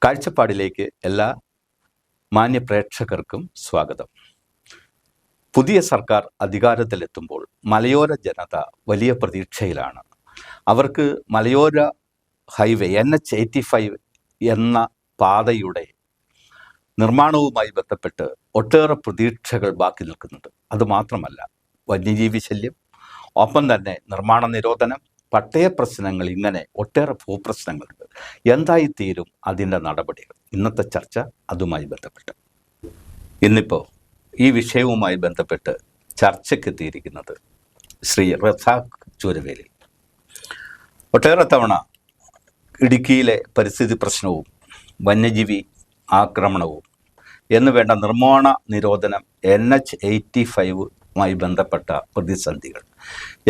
കാഴ്ചപ്പാടിലേക്ക് എല്ലാ മാന്യ പ്രേക്ഷകർക്കും സ്വാഗതം. പുതിയ സർക്കാർ അധികാരത്തിലെത്തുമ്പോൾ മലയോര ജനത വലിയ പ്രതീക്ഷയിലാണ്. അവർക്ക് മലയോര ഹൈവേ NH-85 എന്ന പാതയുടെ നിർമ്മാണവുമായി ബന്ധപ്പെട്ട് ഒട്ടേറെ പ്രതീക്ഷകൾ ബാക്കി നിൽക്കുന്നുണ്ട്. അതുമാത്രമല്ല, വന്യജീവി ശല്യം, ഒപ്പം തന്നെ നിർമ്മാണ നിരോധനം, പട്ടയ പ്രശ്നങ്ങൾ, ഇങ്ങനെ ഒട്ടേറെ ഭൂപ്രശ്നങ്ങളുണ്ട്. എന്തായിത്തീരും അതിൻ്റെ നടപടികൾ? ഇന്നത്തെ ചർച്ച അതുമായി ബന്ധപ്പെട്ട്. ഇന്നിപ്പോൾ ഈ വിഷയവുമായി ബന്ധപ്പെട്ട് ചർച്ചയ്ക്കെത്തിയിരിക്കുന്നത് ശ്രീ റസാഖ് ചൂരവേലി. ഒട്ടേറെ തവണ ഇടുക്കിയിലെ പരിസ്ഥിതി പ്രശ്നവും വന്യജീവി ആക്രമണവും എന്ന് വേണ്ട നിർമ്മാണ നിരോധനം, NH-85മായി ബന്ധപ്പെട്ട പ്രതിസന്ധികൾ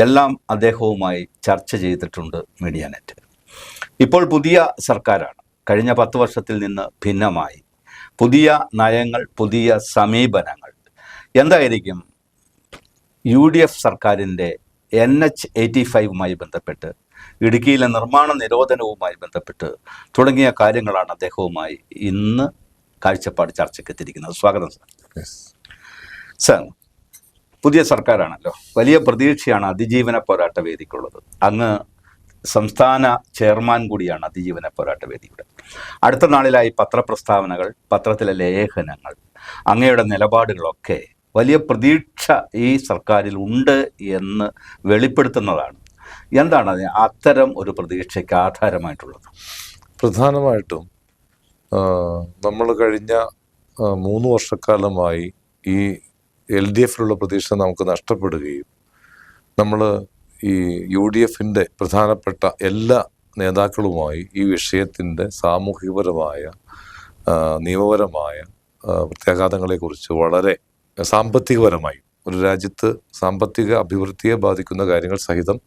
എല്ലാം അദ്ദേഹവുമായി ചർച്ച ചെയ്തിട്ടുണ്ട് മീഡിയ നെറ്റ്. ഇപ്പോൾ പുതിയ സർക്കാരാണ്. കഴിഞ്ഞ 10 വർഷത്തിൽ നിന്ന് ഭിന്നമായി പുതിയ നയങ്ങൾ, പുതിയ സമീപനങ്ങൾ. എന്തായിരിക്കും UDF സർക്കാരിൻ്റെ NH-85മായി ബന്ധപ്പെട്ട്, ഇടുക്കിയിലെ നിർമ്മാണ നിരോധനവുമായി ബന്ധപ്പെട്ട് തുടങ്ങിയ കാര്യങ്ങളാണ് അദ്ദേഹവുമായി ഇന്ന് കാഴ്ചപ്പാട് ചർച്ചയ്ക്കെത്തിയിരിക്കുന്നത്. സ്വാഗതം സാർ. സാർ, പുതിയ സർക്കാരാണല്ലോ. വലിയ പ്രതീക്ഷയാണ് അതിജീവന പോരാട്ട വേദിക്കുള്ളത്. അങ്ങ് സംസ്ഥാന ചെയർമാൻ കൂടിയാണ് അതിജീവന പോരാട്ട വേദിയുടെ. അടുത്ത നാളിലായി പത്രപ്രസ്താവനകൾ, പത്രത്തിലെ ലേഖനങ്ങൾ, അങ്ങയുടെ നിലപാടുകളൊക്കെ വലിയ പ്രതീക്ഷ ഈ സർക്കാരിൽ ഉണ്ട് എന്ന് വെളിപ്പെടുത്തുന്നതാണ്. എന്താണ് അതിന് അത്തരം ഒരു പ്രതീക്ഷയ്ക്ക് ആധാരമായിട്ടുള്ളത്? പ്രധാനമായിട്ടും നമ്മൾ കഴിഞ്ഞ 3 വർഷക്കാലമായി ഈ LDFിലുള്ള പ്രതീക്ഷ നമുക്ക് നഷ്ടപ്പെടുകയും നമ്മൾ ഈ UDFിൻ്റെ പ്രധാനപ്പെട്ട എല്ലാ നേതാക്കളുമായി ഈ വിഷയത്തിൻ്റെ സാമൂഹികപരമായ നിയമപരമായ പ്രത്യാഘാതങ്ങളെക്കുറിച്ച് വളരെ സാമ്പത്തികപരമായി ഒരു രാജ്യത്ത് സാമ്പത്തിക അഭിവൃദ്ധിയെ ബാധിക്കുന്ന കാര്യങ്ങൾ സഹിതം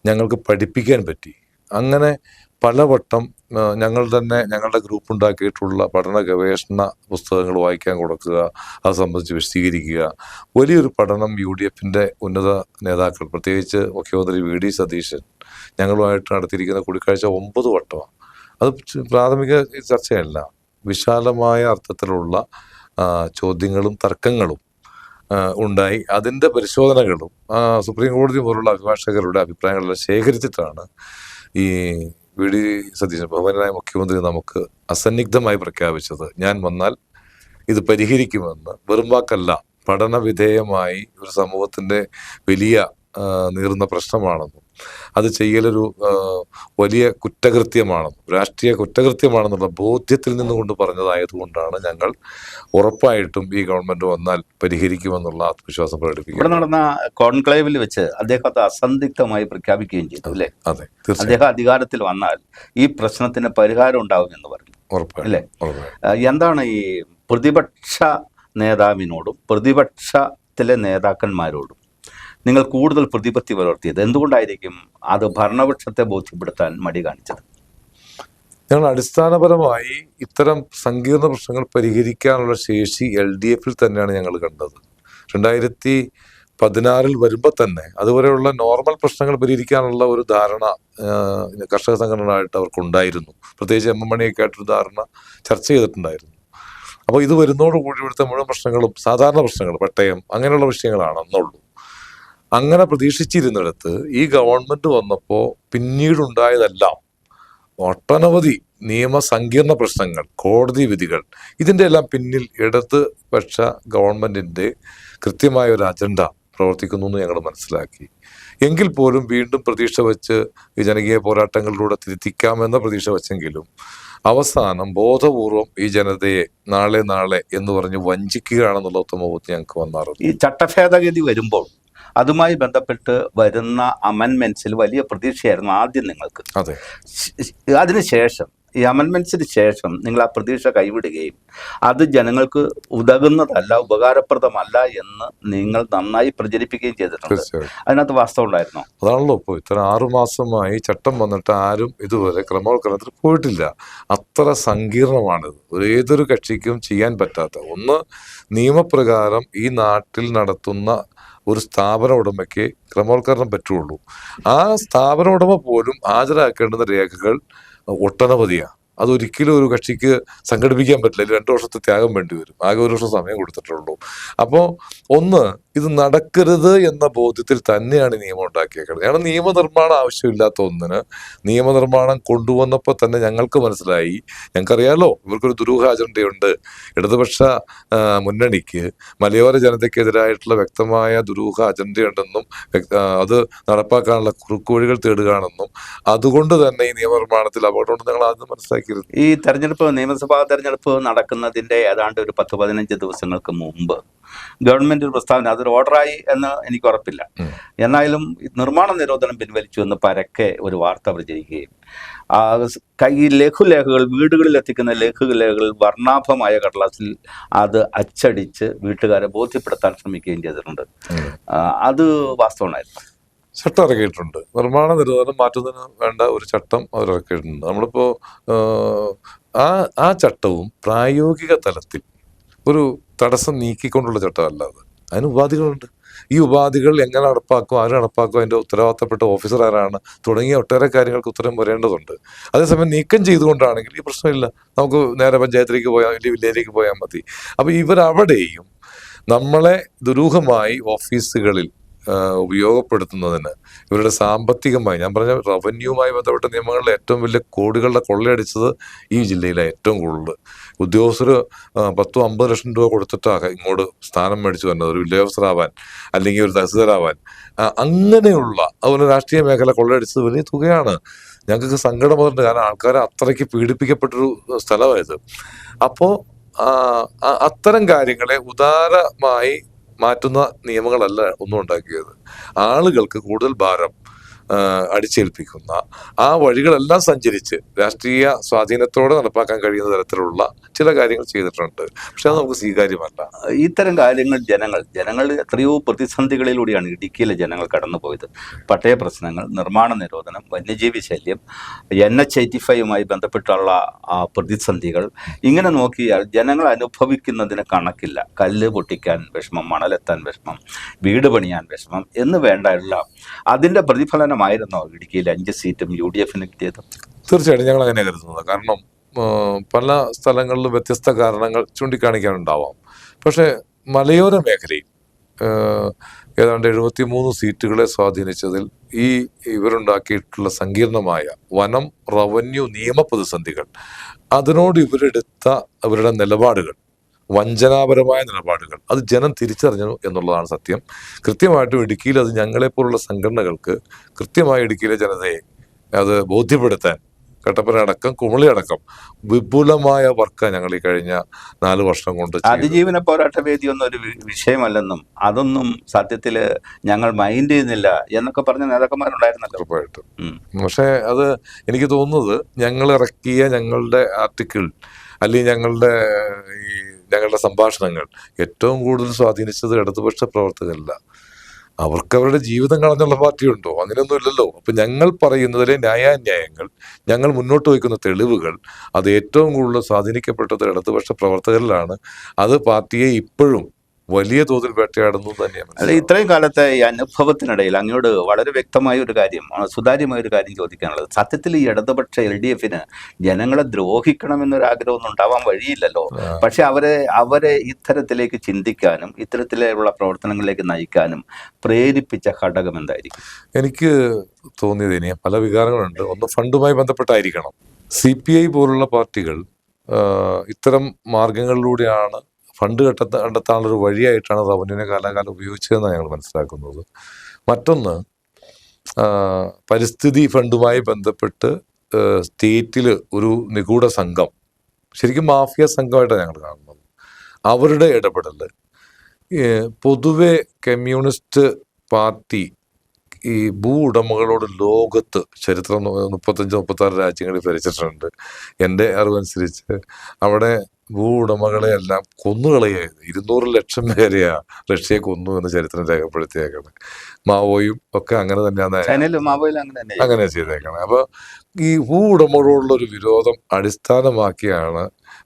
ഞങ്ങൾക്ക് പഠിപ്പിക്കാൻ പറ്റി. അങ്ങനെ പലവട്ടം ഞങ്ങൾ തന്നെ ഞങ്ങളുടെ ഗ്രൂപ്പ് ഉണ്ടാക്കിയിട്ടുള്ള പഠന ഗവേഷണ പുസ്തകങ്ങൾ വായിക്കാൻ കൊടുക്കുക, അത് സംബന്ധിച്ച് വിശദീകരിക്കുക. വലിയൊരു പഠനം UDFിൻ്റെ ഉന്നത നേതാക്കൾ, പ്രത്യേകിച്ച് മുഖ്യമന്ത്രി VD സതീശൻ ഞങ്ങളുമായിട്ട് നടത്തിയിരിക്കുന്ന കൂടിക്കാഴ്ച 9 വട്ടമാണ്. അത് പ്രാഥമിക ചർച്ചയല്ല, വിശാലമായ അർത്ഥത്തിലുള്ള ചോദ്യങ്ങളും തർക്കങ്ങളും ഉണ്ടായി. അതിൻ്റെ പരിശോധനകളും സുപ്രീം കോടതി പോലുള്ള അഭിഭാഷകരുടെ അഭിപ്രായങ്ങളെല്ലാം ശേഖരിച്ചിട്ടാണ് ഈ VD സതീശൻ, ബഹുമാനായ മുഖ്യമന്ത്രി, നമുക്ക് അസന്നിഗ്ധമായി പ്രഖ്യാപിച്ചത് ഞാൻ വന്നാൽ ഇത് പരിഹരിക്കുമെന്ന്. വെറും വാക്കല്ല, പഠനവിധേയമായി ഒരു സമൂഹത്തിൻ്റെ വലിയ നീറുന്ന പ്രശ്നമാണെന്നും അത് ചെയ്യലൊരു വലിയ കുറ്റകൃത്യമാണെന്നും രാഷ്ട്രീയ കുറ്റകൃത്യമാണെന്നുള്ള ബോധ്യത്തിൽ നിന്നുകൊണ്ട് പറഞ്ഞതായതുകൊണ്ടാണ് ഞങ്ങൾ ഉറപ്പായിട്ടും ഈ ഗവൺമെന്റ് വന്നാൽ പരിഹരിക്കുമെന്നുള്ള ആത്മവിശ്വാസം പ്രകടിപ്പിക്കും. ഇവിടെ നടന്ന കോൺക്ലേവിൽ വെച്ച് അദ്ദേഹം അത് അസന്ദിഗ്ധമായി പ്രഖ്യാപിക്കുകയും ചെയ്തു, അല്ലേ? അതെ, തീർച്ചയായും. അദ്ദേഹം അധികാരത്തിൽ വന്നാൽ ഈ പ്രശ്നത്തിന് പരിഹാരം ഉണ്ടാവുമെന്ന് പറഞ്ഞു, അല്ലേ? എന്താണ് ഈ പ്രതിപക്ഷ നേതാവിനോടും പ്രതിപക്ഷത്തിലെ നേതാക്കന്മാരോടും നിങ്ങൾ കൂടുതൽ പ്രതിപത്തി പുലർത്തിയത്? എന്തുകൊണ്ടായിരിക്കും അത് ഭരണപക്ഷത്തെ ബോധ്യപ്പെടുത്താൻ മടി കാണിച്ചത്? ഞങ്ങൾ അടിസ്ഥാനപരമായി ഇത്തരം സങ്കീർണ പ്രശ്നങ്ങൾ പരിഹരിക്കാനുള്ള ശേഷി LDFിൽ തന്നെയാണ് ഞങ്ങൾ കണ്ടത്. 2016 വരുമ്പോൾ തന്നെ അതുവരെയുള്ള നോർമൽ പ്രശ്നങ്ങൾ പരിഹരിക്കാനുള്ള ഒരു ധാരണ കർഷക സംഘടനകളായിട്ട് അവർക്കുണ്ടായിരുന്നു. പ്രത്യേകിച്ച് MM മണിയൊക്കെ ആയിട്ടൊരു ധാരണ ചർച്ച ചെയ്തിട്ടുണ്ടായിരുന്നു. അപ്പോൾ ഇത് വരുന്നതോടുകൂടി ഇവിടുത്തെ മുഴുവൻ പ്രശ്നങ്ങളും സാധാരണ പ്രശ്നങ്ങൾ, പട്ടയം, അങ്ങനെയുള്ള വിഷയങ്ങളാണ് അന്നുള്ളൂ. അങ്ങനെ പ്രതീക്ഷിച്ചിരുന്നിടത്ത് ഈ ഗവൺമെന്റ് വന്നപ്പോൾ പിന്നീടുണ്ടായതെല്ലാം ഒട്ടനവധി നിയമസങ്കീർണ പ്രശ്നങ്ങൾ, കോടതി വിധികൾ, ഇതിൻ്റെ എല്ലാം പിന്നിൽ ഇടതുപക്ഷ ഗവൺമെന്റിന്റെ കൃത്യമായ ഒരു അജണ്ട പ്രവർത്തിക്കുന്നു എന്ന് ഞങ്ങൾ മനസ്സിലാക്കി. എങ്കിൽ പോലും വീണ്ടും പ്രതീക്ഷ വെച്ച് ഈ ജനകീയ പോരാട്ടങ്ങളിലൂടെ തിരുത്തിക്കാമെന്ന പ്രതീക്ഷ വെച്ചെങ്കിലും അവസാനം ബോധപൂർവം ഈ ജനതയെ നാളെ എന്ന് പറഞ്ഞ് വഞ്ചിക്കുകയാണെന്നുള്ള ഉത്തമബോധ്യം ഞങ്ങൾക്ക് വന്നാറുണ്ട്. ഈ ചട്ടഭേദഗതി വരുമ്പോൾ അതുമായി ബന്ധപ്പെട്ട് വരുന്ന അമെൻമെന്റ്സിൽ വലിയ പ്രതീക്ഷയായിരുന്നു ആദ്യം നിങ്ങൾക്ക്. അതെ. അതിനുശേഷം ഈ അമെൻമെന്റ്സിന് ശേഷം നിങ്ങൾ ആ പ്രതീക്ഷ കൈവിടുകയും അത് ജനങ്ങൾക്ക് ഉതകുന്നതല്ല, ഉപകാരപ്രദമല്ല എന്ന് നിങ്ങൾ നന്നായി പ്രചരിപ്പിക്കുകയും ചെയ്തിട്ടുണ്ട്. അതിനകത്ത് വാസ്തവം ഉണ്ടായിരുന്നോ? അതാണല്ലോ ഇപ്പോൾ ഇത്ര 6 മാസമായി ചട്ടം വന്നിട്ട് ആരും ഇതുവരെ ക്രമവൽക്കരണത്തിൽ പോയിട്ടില്ല. അത്ര സങ്കീർണമാണിത്. ഏതൊരു കക്ഷിക്കും ചെയ്യാൻ പറ്റാത്ത ഒന്ന്. നിയമപ്രകാരം ഈ നാട്ടിൽ നടത്തുന്ന ഒരു സ്ഥാപന ഉടമയ്ക്ക് ക്രമവൽക്കരണം പറ്റുള്ളൂ. ആ സ്ഥാപന ഉടമ പോലും ഹാജരാക്കേണ്ടുന്ന രേഖകൾ ഒട്ടനവധിയാണ്. അതൊരിക്കലും ഒരു കക്ഷിക്ക് സംഘടിപ്പിക്കാൻ പറ്റില്ല. 2 വർഷത്തെ ത്യാഗം വേണ്ടി വരും. ആകെ 1 വർഷം സമയം കൊടുത്തിട്ടുള്ളൂ. അപ്പോൾ ഒന്ന്, ഇത് നടക്കരുത് എന്ന ബോധ്യത്തിൽ തന്നെയാണ് നിയമം ഉണ്ടാക്കിയേക്കുന്നത്. കാരണം നിയമനിർമ്മാണം ആവശ്യമില്ലാത്ത ഒന്നിന് നിയമനിർമ്മാണം കൊണ്ടുവന്നപ്പോൾ തന്നെ ഞങ്ങൾക്ക് മനസ്സിലായി, ഞങ്ങൾക്കറിയാലോ ഇവർക്കൊരു ദുരൂഹ അജണ്ടയുണ്ട്. ഇടതുപക്ഷ മുന്നണിക്ക് മലയോര ജനതയ്ക്കെതിരായിട്ടുള്ള വ്യക്തമായ ദുരൂഹ അജണ്ടയുണ്ടെന്നും അത് നടപ്പാക്കാനുള്ള കുറുക്കുവഴികൾ തേടുകയാണെന്നും അതുകൊണ്ട് തന്നെ ഈ നിയമനിർമ്മാണത്തിൽ അപകടമുണ്ടെന്ന് ഞങ്ങൾ ആദ്യം മനസ്സിലാക്കിയിരുന്നു. ഈ തെരഞ്ഞെടുപ്പ്, നിയമസഭാ തെരഞ്ഞെടുപ്പ് നടക്കുന്നതിന്റെ ഏതാണ്ട് ഒരു 10-15 ദിവസങ്ങൾക്ക് മുമ്പ് ഗവൺമെന്റ് ഒരു പ്രസ്താവന, അതൊരു ഓർഡറായി എന്ന് എനിക്ക് ഉറപ്പില്ല, എന്നാലും നിർമ്മാണ നിരോധനം പിൻവലിച്ചു എന്ന് പരക്കെ ഒരു വാർത്ത പ്രചരിക്കുകയും ഈ ലഘുലേഖകൾ, വീടുകളിൽ എത്തിക്കുന്ന ലഘുലേഖകൾ വർണ്ണാഭമായ കടലാസിൽ അത് അച്ചടിച്ച് വീട്ടുകാരെ ബോധ്യപ്പെടുത്താൻ ശ്രമിക്കുകയും ചെയ്തിട്ടുണ്ട്. അത് വാസ്തവമായിരുന്നു. ചട്ടം ഇറക്കിയിട്ടുണ്ട്. നിർമ്മാണ നിരോധനം മാറ്റുന്നതിന് വേണ്ട ഒരു ചട്ടം അവരിറക്കിയിട്ടുണ്ട്. നമ്മളിപ്പോ ആ ചട്ടവും പ്രായോഗിക തലത്തിൽ ഒരു തടസ്സം നീക്കിക്കൊണ്ടുള്ള ചട്ടമല്ലാതെ അതിന് ഉപാധികളുണ്ട്. ഈ ഉപാധികൾ എങ്ങനെ നടപ്പാക്കും, ആര് നടപ്പാക്കും, അതിന്റെ ഉത്തരവാദിത്തപ്പെട്ട ഓഫീസർ ആരാണ്, തുടങ്ങിയ ഒട്ടേറെ കാര്യങ്ങൾക്ക് ഉത്തരം വരേണ്ടതുണ്ട്. അതേസമയം നീക്കം ചെയ്തുകൊണ്ടാണെങ്കിൽ ഈ പ്രശ്നമില്ല, നമുക്ക് നേരെ പഞ്ചായത്തിലേക്ക് പോയാൽ അല്ലെങ്കിൽ വില്ലേജിലേക്ക് പോയാൽ മതി. അപ്പൊ ഇവരവിടെയും നമ്മളെ ദുരൂഹമായി ഓഫീസുകളിൽ ഉപയോഗപ്പെടുത്തുന്നതിന് ഇവരുടെ സാമ്പത്തികമായി, ഞാൻ പറഞ്ഞ റവന്യൂവുമായി ബന്ധപ്പെട്ട നിയമങ്ങളിൽ ഏറ്റവും വലിയ കോടികളുടെ കൊള്ളയടിച്ചത് ഈ ജില്ലയിലെ ഏറ്റവും കൂടുതൽ ഉദ്യോഗസ്ഥർ 10-50 ലക്ഷം രൂപ കൊടുത്തിട്ടാണ് ഇങ്ങോട്ട് സ്ഥാനം മേടിച്ചു വന്നത്, ഒരു വില്ലേജ് ഓഫീസർ ആവാൻ അല്ലെങ്കിൽ ഒരു തഹസിൽദാരാവാൻ. അങ്ങനെയുള്ള അതുപോലെ രാഷ്ട്രീയ മേഖല കൊള്ളയടിച്ചത് വലിയ തുകയാണ്. ഞങ്ങൾക്ക് സങ്കടം വന്നിട്ടുണ്ട്. കാരണം ആൾക്കാരെ അത്രയ്ക്ക് പീഡിപ്പിക്കപ്പെട്ടൊരു സ്ഥലമായത്. അപ്പോൾ അത്തരം കാര്യങ്ങളെ ഉദാരമായി മാറ്റുന്ന നിയമങ്ങളല്ല ഒന്നും ഉണ്ടാക്കിയത്. ആളുകൾക്ക് കൂടുതൽ ഭാരം അടിച്ചേൽപ്പിക്കുന്ന ആ വഴികളെല്ലാം സഞ്ചരിച്ച് രാഷ്ട്രീയ സ്വാധീനത്തോടെ നടപ്പാക്കാൻ കഴിയുന്ന തരത്തിലുള്ള ചില കാര്യങ്ങൾ ചെയ്തിട്ടുണ്ട്. പക്ഷെ അത് നമുക്ക് സ്വീകാര്യമല്ല. ഇത്തരം കാര്യങ്ങൾ ജനങ്ങൾ എത്രയോ പ്രതിസന്ധികളിലൂടെയാണ് ഇടുക്കിയിലെ ജനങ്ങൾ കടന്നുപോയത്. പട്ടയ പ്രശ്നങ്ങൾ, നിർമ്മാണ നിരോധനം, വന്യജീവി ശല്യം, NH-85യുമായി ബന്ധപ്പെട്ടുള്ള പ്രതിസന്ധികൾ, ഇങ്ങനെ നോക്കിയാൽ ജനങ്ങൾ അനുഭവിക്കുന്നതിന് കണക്കില്ല. കല്ല് പൊട്ടിക്കാൻ വിഷമം, മണലെത്താൻ വിഷമം, വീട് പണിയാൻ വിഷമം എന്ന് വേണ്ട എല്ലാം അതിന്റെ പ്രതിഫലനമായിരുന്നോ ഇടുക്കിയിൽ 5 സീറ്റും UDFന് കിട്ടിയത്? തീർച്ചയായിട്ടും ഞങ്ങൾ അങ്ങനെ കരുതുന്നത്. കാരണം പല സ്ഥലങ്ങളിലും വ്യത്യസ്ത കാരണങ്ങൾ ചൂണ്ടിക്കാണിക്കാനുണ്ടാവാം. പക്ഷെ മലയോര മേഖലയിൽ ഏതാണ്ട് 73 സീറ്റുകളെ സ്വാധീനിച്ചതിൽ ഇവരുണ്ടാക്കിയിട്ടുള്ള സങ്കീർണമായ വനം, റവന്യൂ, നിയമ പ്രതിസന്ധികൾ, അതിനോട് ഇവരെടുത്ത അവരുടെ നിലപാടുകൾ, വഞ്ചനാപരമായ നിലപാടുകൾ, അത് ജനം തിരിച്ചറിഞ്ഞു എന്നുള്ളതാണ് സത്യം. കൃത്യമായിട്ടും ഇടുക്കിയിൽ അത് ഞങ്ങളെപ്പോലുള്ള സംഘടനകൾക്ക് കൃത്യമായി ഇടുക്കിയിലെ ജനതയെ അത് ബോധ്യപ്പെടുത്താൻ കട്ടപ്പന അടക്കം കുമളി അടക്കം വിപുലമായ വർക്ക് ഞങ്ങൾ ഈ കഴിഞ്ഞ 4 വർഷം കൊണ്ട്. അതിജീവന പോരാട്ട വേദി ഒന്നും ഒരു വിഷയമല്ലെന്നും അതൊന്നും സത്യത്തില് ഞങ്ങൾ മൈൻഡ് ചെയ്യുന്നില്ല എന്നൊക്കെ പറഞ്ഞ നേതാക്കന്മാരുണ്ടായിരുന്നല്ലോ. ഉറപ്പായിട്ടും. പക്ഷെ അത് എനിക്ക് തോന്നുന്നത് ഞങ്ങൾ ഇറക്കിയ ഞങ്ങളുടെ ആർട്ടിക്കിൾ അല്ലെങ്കിൽ ഞങ്ങളുടെ സംഭാഷണങ്ങൾ ഏറ്റവും കൂടുതൽ സ്വാധീനിച്ചത് ഇടതുപക്ഷ പ്രവർത്തകരല്ല. അവർക്ക് അവരുടെ ജീവിതം കളഞ്ഞുള്ള പാർട്ടിയുണ്ടോ? അങ്ങനെയൊന്നും ഇല്ലല്ലോ. അപ്പൊ ഞങ്ങൾ പറയുന്നതിലെ ന്യായാന്യായങ്ങൾ, ഞങ്ങൾ മുന്നോട്ട് വയ്ക്കുന്ന തെളിവുകൾ, അത് ഏറ്റവും കൂടുതൽ സ്വാധീനിക്കപ്പെട്ടത് ഇടതുപക്ഷ പ്രവർത്തകരിലാണ്. അത് പാർട്ടിയെ ഇപ്പോഴും വലിയ തോതിൽ വേട്ടയാടുന്നു തന്നെയാണ്. അല്ല, ഇത്രയും കാലത്തെ ഈ അനുഭവത്തിനിടയിൽ അങ്ങോട്ട് വളരെ വ്യക്തമായ ഒരു കാര്യം, സുതാര്യമായ ഒരു കാര്യം ചോദിക്കാനുള്ളത്, സത്യത്തിൽ ഈ ഇടതുപക്ഷ LDFന് ജനങ്ങളെ ദ്രോഹിക്കണമെന്നൊരാഗ്രഹമൊന്നും ഉണ്ടാവാൻ വഴിയില്ലല്ലോ. പക്ഷെ അവരെ ഇത്തരത്തിലേക്ക് ചിന്തിക്കാനും ഇത്തരത്തിലുള്ള പ്രവർത്തനങ്ങളിലേക്ക് നയിക്കാനും പ്രേരിപ്പിച്ച ഘടകം എന്തായിരിക്കും? എനിക്ക് തോന്നിയത് ഇനി പല വികാരങ്ങളുണ്ട്. ഒന്ന് ഫണ്ടുമായി ബന്ധപ്പെട്ടായിരിക്കണം. CPI പോലുള്ള പാർട്ടികൾ ഇത്തരം മാർഗങ്ങളിലൂടെയാണ് ഫണ്ട് കണ്ടെത്താനുള്ളൊരു വഴിയായിട്ടാണ് റവന്യൂവിനെ കാലാകാലം ഉപയോഗിച്ചതെന്നാണ് ഞങ്ങൾ മനസ്സിലാക്കുന്നത്. മറ്റൊന്ന്, പരിസ്ഥിതി ഫണ്ടുമായി ബന്ധപ്പെട്ട് സ്റ്റേറ്റിൽ ഒരു നിഗൂഢ സംഘം, ശരിക്കും മാഫിയ സംഘമായിട്ടാണ് ഞങ്ങൾ കാണുന്നത്. അവരുടെ ഇടപെടൽ പൊതുവെ കമ്മ്യൂണിസ്റ്റ് പാർട്ടി ഈ ഭൂ ഉടമകളോട് ലോകത്ത് ചരിത്രം 35-36 രാജ്യങ്ങളിൽ ഭരിച്ചിട്ടുണ്ട്. എൻ്റെ അറിവനുസരിച്ച് അവിടെ ഭൂ ഉടമകളെ എല്ലാം കൊന്നുകളയായിരുന്നു. 200 ലക്ഷം പേരെയാ റഷ്യയെ കൊന്നു എന്ന് ചരിത്രം രേഖപ്പെടുത്തിയേക്കാണ്. മാവോയും ഒക്കെ അങ്ങനെ തന്നെയാണ് അങ്ങനെ ചെയ്തേക്കാണ്. അപ്പൊ ഈ ഭൂ ഉടമകളോടുള്ള ഒരു വിരോധം അടിസ്ഥാനമാക്കിയാണ്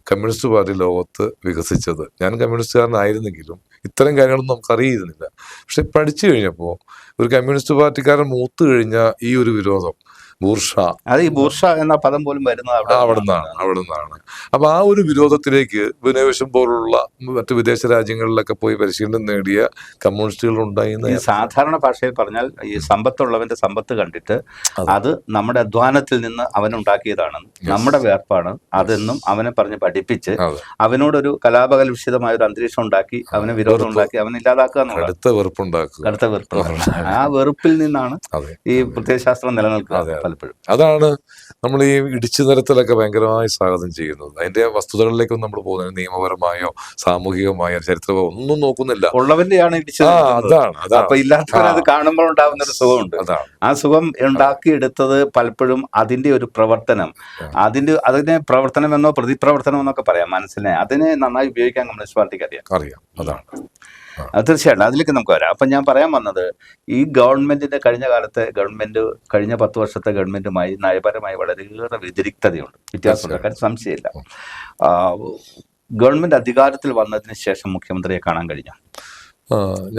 കമ്മ്യൂണിസ്റ്റ് പാർട്ടി ലോകത്ത് വികസിച്ചത്. ഞാൻ കമ്മ്യൂണിസ്റ്റുകാരനായിരുന്നെങ്കിലും ഇത്തരം കാര്യങ്ങളൊന്നും നമുക്ക് അറിയുന്നില്ല. പക്ഷെ പഠിച്ചു കഴിഞ്ഞപ്പോൾ ഒരു കമ്മ്യൂണിസ്റ്റ് പാർട്ടിക്കാരൻ മൂത്തു കഴിഞ്ഞാൽ ഈ ഒരു വിരോധം ബൂർഷ. അത് ഈ ബൂർഷ എന്ന പദം പോലും വരുന്നത് അവിടെ നിന്നാണ്. അപ്പൊ ആ ഒരു വിരോധത്തിലേക്ക് വിനയവിഷം പോലുള്ള മറ്റു വിദേശ രാജ്യങ്ങളിലൊക്കെ പോയി പരിശീലനം നേടിയ കമ്മ്യൂണിസ്റ്റുകൾ ഉണ്ടായിരുന്ന ഈ സാധാരണ ഭാഷയിൽ പറഞ്ഞാൽ ഈ സമ്പത്തുള്ളവന്റെ സമ്പത്ത് കണ്ടിട്ട് അത് നമ്മുടെ അധ്വാനത്തിൽ നിന്ന് അവനുണ്ടാക്കിയതാണ്, നമ്മുടെ വേർപ്പാണ് അതെന്നും അവനെ പറഞ്ഞ് പഠിപ്പിച്ച് അവനോടൊരു കലാപകലുഷിതമായ ഒരു അന്തരീക്ഷം ഉണ്ടാക്കി അവനെ വിരോധം ഉണ്ടാക്കി അവനെ ഇല്ലാതാക്കുക എന്നുള്ളത്. കടുത്ത വെറുപ്പ്. ആ വെറുപ്പിൽ നിന്നാണ് ഈ പ്രത്യയശാസ്ത്രം നിലനിൽക്കുന്നത് പലപ്പോഴും. അതാണ് നമ്മൾ ഈ ഇടിച്ചു നിരത്തലൊക്കെ ഭയങ്കരമായി സ്വാഗതം ചെയ്യുന്നത്. അതിന്റെ വസ്തുതകളിലേക്കൊന്നും നമ്മൾ പോകുന്നത് നിയമപരമായോ സാമൂഹികമായോ ചരിത്രമോ ഒന്നും നോക്കുന്നില്ല. ഉള്ളവന്റെയാണ് ഇടിച്ചു. അപ്പൊ ഇല്ലാത്തവരത് കാണുമ്പോൾ ഉണ്ടാകുന്ന ഒരു സുഖമുണ്ട്. ആ സുഖം ഉണ്ടാക്കിയെടുത്തത് പലപ്പോഴും അതിന്റെ ഒരു പ്രവർത്തനം, അതിനെ പ്രവർത്തനം എന്നോ പ്രതിപ്രവർത്തനം എന്നൊക്കെ പറയാം, മനസ്സിനെ അതിനെ നന്നായി ഉപയോഗിക്കാൻ കമ്മ്യൂണിസ്റ്റ് പാർട്ടിക്ക് അറിയാം. അതാണ് തീർച്ചയായിട്ടും അതിലേക്ക് നമുക്ക് വരാം. അപ്പം ഞാൻ പറയാൻ വന്നത്, ഈ ഗവൺമെന്റിന്റെ കഴിഞ്ഞ 10 വർഷത്തെ ഗവൺമെന്റുമായി നയപരമായി വളരെയേറെ വ്യതിരിക്തതയുണ്ട്, വ്യത്യാസമുണ്ട്, കാര്യം സംശയമില്ല. ഗവൺമെന്റ് അധികാരത്തിൽ വന്നതിന് ശേഷം മുഖ്യമന്ത്രിയെ കാണാൻ കഴിഞ്ഞു?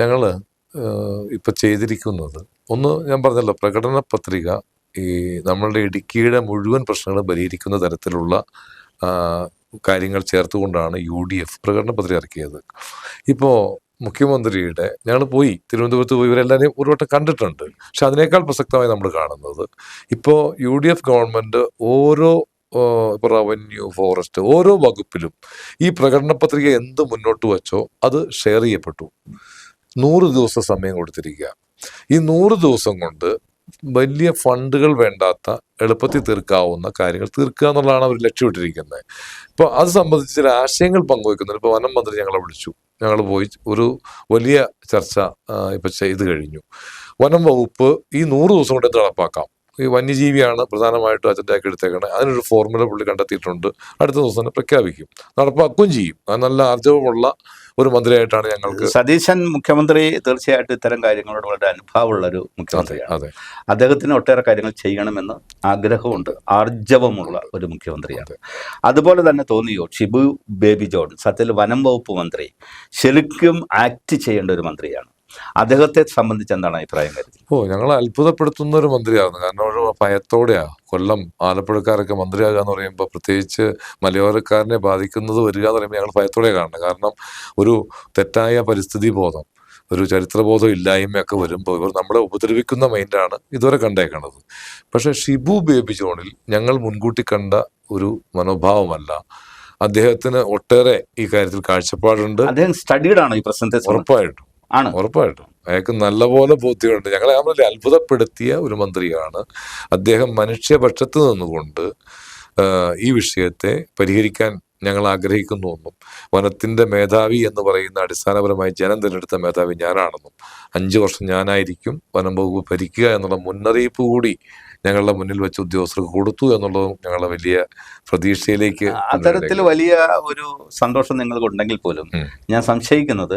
ഞങ്ങള് ഇപ്പൊ ചെയ്തിരിക്കുന്നത് ഒന്ന് ഞാൻ പറഞ്ഞല്ലോ, പ്രകടന പത്രിക ഈ നമ്മളുടെ ഇടുക്കിയുടെ മുഴുവൻ പ്രശ്നങ്ങളും പരിഹരിക്കുന്ന തരത്തിലുള്ള കാര്യങ്ങൾ ചേർത്തുകൊണ്ടാണ് UDF പ്രകടന പത്രിക ഇറക്കിയത്. ഇപ്പോൾ മുഖ്യമന്ത്രിയുടെ ഞങ്ങൾ പോയി തിരുവനന്തപുരത്ത് പോയി ഇവരെല്ലാവരെയും ഒരു വട്ടം കണ്ടിട്ടുണ്ട്. പക്ഷെ അതിനേക്കാൾ പ്രസക്തമായി നമ്മൾ കാണുന്നത് ഇപ്പോൾ UDF ഗവൺമെന്റ് ഓരോ ഇപ്പോൾ റവന്യൂ, ഫോറസ്റ്റ് ഓരോ വകുപ്പിലും ഈ പ്രകടന പത്രിക എന്ത് മുന്നോട്ട് വെച്ചോ അത് ഷെയർ ചെയ്യപ്പെട്ടു. 100 ദിവസം സമയം കൊടുത്തിരിക്കുക. ഈ 100 ദിവസം കൊണ്ട് വലിയ ഫണ്ടുകൾ വേണ്ടാത്ത എളുപ്പത്തിൽ തീർക്കാവുന്ന കാര്യങ്ങൾ തീർക്കുക എന്നുള്ളതാണ് അവർ ലക്ഷ്യമിട്ടിരിക്കുന്നത്. ഇപ്പോൾ അത് സംബന്ധിച്ച് ചില ആശയങ്ങൾ പങ്കുവയ്ക്കുന്നുണ്ട്. ഇപ്പോൾ വനം മന്ത്രി ഞങ്ങളെ വിളിച്ചു, ഞങ്ങൾ പോയി ഒരു വലിയ ചർച്ച ഇപ്പം ചെയ്ത് കഴിഞ്ഞു. വനം വകുപ്പ് ഈ 100 ദിവസം കൊണ്ട് എന്ത് നടപ്പാക്കാം, ഈ വന്യജീവിയാണ് പ്രധാനമായിട്ടും അജണ്ടയാക്കി എടുത്തേക്കണേ, അതിനൊരു ഫോർമുല പുള്ളി കണ്ടെത്തിയിട്ടുണ്ട്. അടുത്ത ദിവസം തന്നെ പ്രഖ്യാപിക്കും, നടപ്പാക്കുകയും ചെയ്യും. അത് നല്ല ആർജവമുള്ള ഒരു മന്ത്രിയായിട്ടാണ് ഞങ്ങൾക്ക്. സതീശൻ മുഖ്യമന്ത്രി തീർച്ചയായിട്ടും ഇത്തരം കാര്യങ്ങളോട് വളരെ അനുഭാവമുള്ള ഒരു മുഖ്യമന്ത്രിയാണ്. അദ്ദേഹത്തിന് ഒട്ടേറെ കാര്യങ്ങൾ ചെയ്യണമെന്ന് ആഗ്രഹമുണ്ട്, ആർജവമുള്ള ഒരു മുഖ്യമന്ത്രിയാണ്. അതുപോലെ തന്നെ തോന്നിയോ ഷിബു ബേബി ജോൺ സത്യത്തിൽ വനം വകുപ്പ് മന്ത്രി ശരിക്കും ആക്ട് ചെയ്യേണ്ട ഒരു മന്ത്രിയാണ്? അദ്ദേഹത്തെ സംബന്ധിച്ച് എന്താണ് അഭിപ്രായം കരുതുന്നത്? ഞങ്ങളെ അത്ഭുതപ്പെടുത്തുന്ന ഒരു മന്ത്രിയാണ്. കാരണം ഒരു ഭയത്തോടെയാ കൊല്ലം ആലപ്പുഴക്കാരൊക്കെ മന്ത്രിയാകുക എന്ന് പറയുമ്പോൾ, പ്രത്യേകിച്ച് മലയോരക്കാരനെ ബാധിക്കുന്നത് വരിക എന്ന് പറയുമ്പോൾ ഞങ്ങൾ ഭയത്തോടെ കാണണം. കാരണം ഒരു തെറ്റായ പരിസ്ഥിതി ബോധം, ഒരു ചരിത്രബോധം ഇല്ലായ്മയൊക്കെ വരുമ്പോൾ ഇവർ നമ്മളെ ഉപദ്രവിക്കുന്ന മൈൻഡാണ് ഇതുവരെ കണ്ടേക്കണത്. പക്ഷെ ഷിബു ബേബി ജോണിൽ ഞങ്ങൾ മുൻകൂട്ടി കണ്ട ഒരു മനോഭാവമല്ല. അദ്ദേഹത്തിന് ഒട്ടേറെ ഈ കാര്യത്തിൽ കാഴ്ചപ്പാടുണ്ട്. അദ്ദേഹം സ്റ്റഡീഡ് ആണ് ഈ പ്രശ്നത്തെ. ഉറപ്പായിട്ടും അയാൾക്ക് നല്ലപോലെ ബോധ്യമുണ്ട്. ഞങ്ങളെ അത്ഭുതപ്പെടുത്തിയ ഒരു മന്ത്രിയാണ് അദ്ദേഹം. മനുഷ്യപക്ഷത്ത് നിന്നുകൊണ്ട് ഈ വിഷയത്തെ പരിഹരിക്കാൻ ഞങ്ങൾ ആഗ്രഹിക്കുന്നുവെന്നും, വനത്തിന്റെ മേധാവി എന്ന് പറയുന്ന അടിസ്ഥാനപരമായി ജനം തിരഞ്ഞെടുത്ത മേധാവി ഞാനാണെന്നും, 5 വർഷം ഞാനായിരിക്കും വനം വകുപ്പ് ഭരിക്കുക എന്നുള്ള മുന്നറിയിപ്പ് കൂടി ഞങ്ങളുടെ മുന്നിൽ വെച്ച് ഉദ്യോഗസ്ഥർക്ക് കൊടുത്തു എന്നുള്ളതും ഞങ്ങളുടെ വലിയ പ്രതീക്ഷയിലേക്ക്. അത്തരത്തിൽ വലിയ ഒരു സന്തോഷം നിങ്ങൾക്കുണ്ടെങ്കിൽ പോലും ഞാൻ സംശയിക്കുന്നത്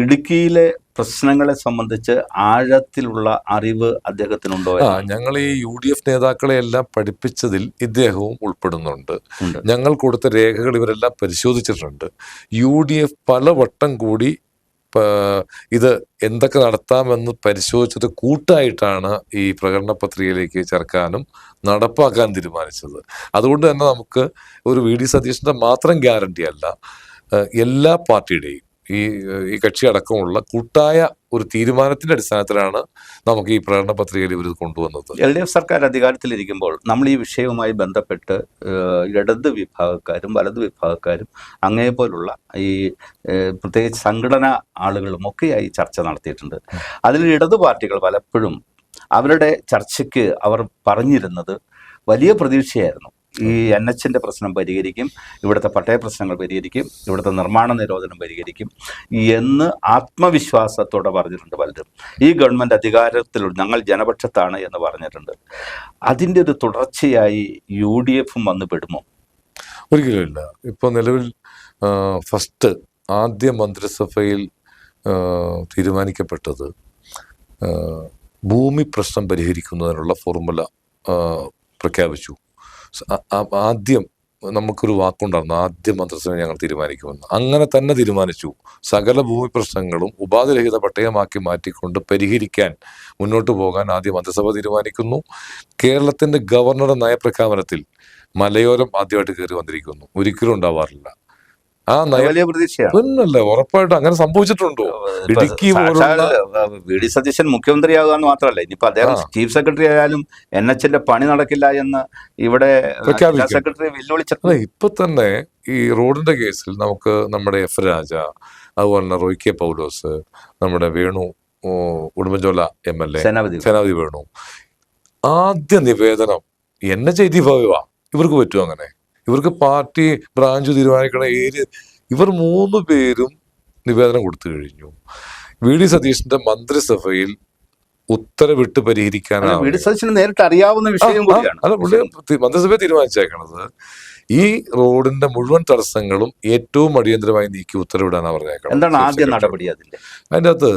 ഇടുക്കിയിലെ പ്രശ്നങ്ങളെ സംബന്ധിച്ച് ആഴത്തിലുള്ള അറിവ് അദ്ദേഹത്തിനുണ്ടോ? ഞങ്ങൾ ഈ UDF നേതാക്കളെ എല്ലാം പഠിപ്പിച്ചതിൽ ഇദ്ദേഹവും ഉൾപ്പെടുന്നുണ്ട്. ഞങ്ങൾ കൊടുത്ത രേഖകൾ ഇവരെല്ലാം പരിശോധിച്ചിട്ടുണ്ട്. UDF പലവട്ടം കൂടി ഇത് എന്തൊക്കെ നടത്താമെന്ന് പരിശോധിച്ചത് കൂട്ടായിട്ടാണ് ഈ പ്രകടന പത്രികയിലേക്ക് ചേർക്കാനും നടപ്പാക്കാൻ തീരുമാനിച്ചത്. അതുകൊണ്ട് തന്നെ നമുക്ക് ഒരു VD സതീശന്റെ മാത്രം ഗ്യാരണ്ടി അല്ല, എല്ലാ പാർട്ടിയുടെയും ഈ കക്ഷി അടക്കമുള്ള കൂട്ടായ ഒരു തീരുമാനത്തിന്റെ അടിസ്ഥാനത്തിലാണ് നമുക്ക് ഈ പ്രകടന പത്രികയിൽ ഇവർ കൊണ്ടുവന്നത്. LDF സർക്കാർ അധികാരത്തിലിരിക്കുമ്പോൾ നമ്മൾ ഈ വിഷയവുമായി ബന്ധപ്പെട്ട് ഇടത് വിഭാഗക്കാരും വലത് വിഭാഗക്കാരും അങ്ങേപോലുള്ള ഈ പ്രത്യേകിച്ച് സംഘടനാ ആളുകളും ഒക്കെയായി ചർച്ച നടത്തിയിട്ടുണ്ട്. അതിൽ ഇടതു പാർട്ടികൾ പലപ്പോഴും അവരുടെ ചർച്ചയ്ക്ക് അവർ പറഞ്ഞിരുന്നത് വലിയ പ്രതീക്ഷയായിരുന്നു. ഈ NHന്റെ പ്രശ്നം പരിഹരിക്കും, ഇവിടുത്തെ പട്ടയ പ്രശ്നങ്ങൾ പരിഹരിക്കും, ഇവിടുത്തെ നിർമ്മാണ നിരോധനം പരിഹരിക്കും എന്ന് ആത്മവിശ്വാസത്തോടെ പറഞ്ഞിട്ടുണ്ട് പലരും. ഈ ഗവൺമെൻറ് അധികാരത്തിലുള്ള ഞങ്ങൾ ജനപക്ഷത്താണ് എന്ന് പറഞ്ഞിട്ടുണ്ട്. അതിൻ്റെ ഒരു തുടർച്ചയായി UDFും വന്നു പെടുമോ? ഒരിക്കലും ഇല്ല. ഇപ്പോൾ നിലവിൽ ആദ്യ മന്ത്രിസഭയിൽ തീരുമാനിക്കപ്പെട്ടത് ഭൂമി പ്രശ്നം പരിഹരിക്കുന്നതിനുള്ള ഫോർമുല പ്രഖ്യാപിച്ചു. ആദ്യം നമുക്കൊരു വാക്കുണ്ടായിരുന്നു, ആദ്യ മന്ത്രിസഭ ഞങ്ങൾ തീരുമാനിക്കുമെന്ന്. അങ്ങനെ തന്നെ തീരുമാനിച്ചു. സകല ഭൂമി പ്രശ്നങ്ങളും ഉപാധിരഹിത പട്ടയമാക്കി മാറ്റിക്കൊണ്ട് പരിഹരിക്കാൻ മുന്നോട്ട് പോകാൻ ആദ്യ മന്ത്രിസഭ തീരുമാനിക്കുന്നു. കേരളത്തിന്റെ ഗവർണറുടെ നയപ്രഖ്യാപനത്തിൽ മലയോരം ആദ്യമായിട്ട് കയറി വന്നിരിക്കുന്നു. ഒരിക്കലും ഉണ്ടാവാറില്ല. ആ നയം വലിയ പ്രതീക്ഷയാണ്. പിന്നല്ലേ, ഉറപ്പായിട്ടും അങ്ങനെ സംഭവിച്ചിട്ടുണ്ടോ? ഇടുക്കി പോലുള്ള വി ഡി സതീശൻ മുഖ്യമന്ത്രിയാകുക എന്ന് മാത്രമല്ല, ഇനിയിപ്പോ അദ്ദേഹം ചീഫ് സെക്രട്ടറി ആയാലും NH-ന്റെ പണി നടക്കില്ല എന്ന് ഇവിടെ ജില്ലാ സെക്രട്ടറി വെല്ലുവിളിച്ചിട്ടുണ്ട്. ഇപ്പൊ തന്നെ ഈ റോഡിന്റെ കേസിൽ നമുക്ക് നമ്മുടെ F രാജ, അതുപോലെ തന്നെ റോയ് കെ പൗലോസ്, നമ്മുടെ വേണു ഉടുമ്പൻചോല MLA സേനാപതി വേണു, ആദ്യ നിവേദനം NH-85 ഇവർക്ക് പറ്റും. അങ്ങനെ ഇവർക്ക് പാർട്ടി ബ്രാഞ്ച് തീരുമാനിക്കണ ഇവർ 3 പേരും നിവേദനം കൊടുത്തു കഴിഞ്ഞു. വി ഡി സതീശന്റെ മന്ത്രിസഭയിൽ ഉത്തരവിട്ട് പരിഹരിക്കാനാണ്. വി ഡി സതീശന് നേരിട്ട് അറിയാവുന്ന വിഷയം കൂടിയാണ്. അല്ല, പുള്ളി മന്ത്രിസഭയെ തീരുമാനിച്ചേക്കണത് ഈ റോഡിന്റെ മുഴുവൻ തടസ്സങ്ങളും ഏറ്റവും അടിയന്തരമായി നീക്കി ഉത്തരവിടാനാണ് പറഞ്ഞേക്കണം. എന്താണ് ആദ്യ നടപടി? അതിൻ്റെ അകത്ത്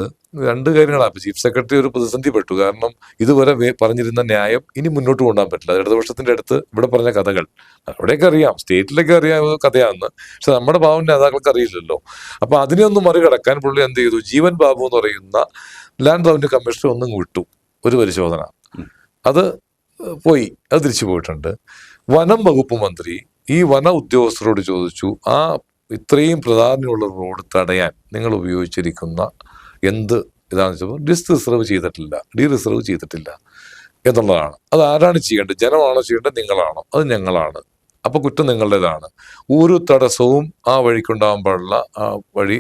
2 കാര്യങ്ങളാണ്. ചീഫ് സെക്രട്ടറി ഒരു പ്രതിസന്ധി പെട്ടു. കാരണം ഇതുവരെ പറഞ്ഞിരുന്ന ന്യായം ഇനി മുന്നോട്ട് കൊണ്ടുപോകാൻ പറ്റില്ല. ഇടതുപക്ഷത്തിന്റെ അടുത്ത് ഇവിടെ പറഞ്ഞ കഥകൾ അവിടെയൊക്കെ അറിയാം, സ്റ്റേറ്റിലൊക്കെ അറിയാവുന്ന കഥയാണെന്ന്. പക്ഷെ നമ്മുടെ പാവം നേതാക്കൾക്ക് അറിയില്ലല്ലോ. അപ്പൊ അതിനെ ഒന്ന് മറികടക്കാൻ പുള്ളി എന്ത് ചെയ്തു? ജീവൻ ബാബു എന്ന് പറയുന്ന ലാൻഡ് റവന്യൂ കമ്മീഷണർ ഒന്നും വിട്ടു ഒരു പരിശോധന. അത് പോയി, അത് തിരിച്ചു പോയിട്ടുണ്ട്. വനം വകുപ്പ് മന്ത്രി ഈ വന ഉദ്യോഗസ്ഥരോട് ചോദിച്ചു, ആ ഇത്രയും പ്രധാനമുള്ള റോഡ് തടയാൻ നിങ്ങൾ ഉപയോഗിച്ചിരിക്കുന്ന എന്ത് ഇതാണെന്ന് വെച്ചപ്പോൾ ഡിസ്റിസർവ് ചെയ്തിട്ടില്ല, ഡീറിസർവ് ചെയ്തിട്ടില്ല എന്നുള്ളതാണ്. അത് ആരാണ് ചെയ്യേണ്ടത്? ജനമാണോ ചെയ്യേണ്ടത്? നിങ്ങളാണോ? അത് ഞങ്ങളാണ്. അപ്പൊ കുറ്റം നിങ്ങളുടേതാണ്. ഒരു തടസ്സവും ആ വഴിക്കുണ്ടാകാൻ പാടില്ല. ആ വഴി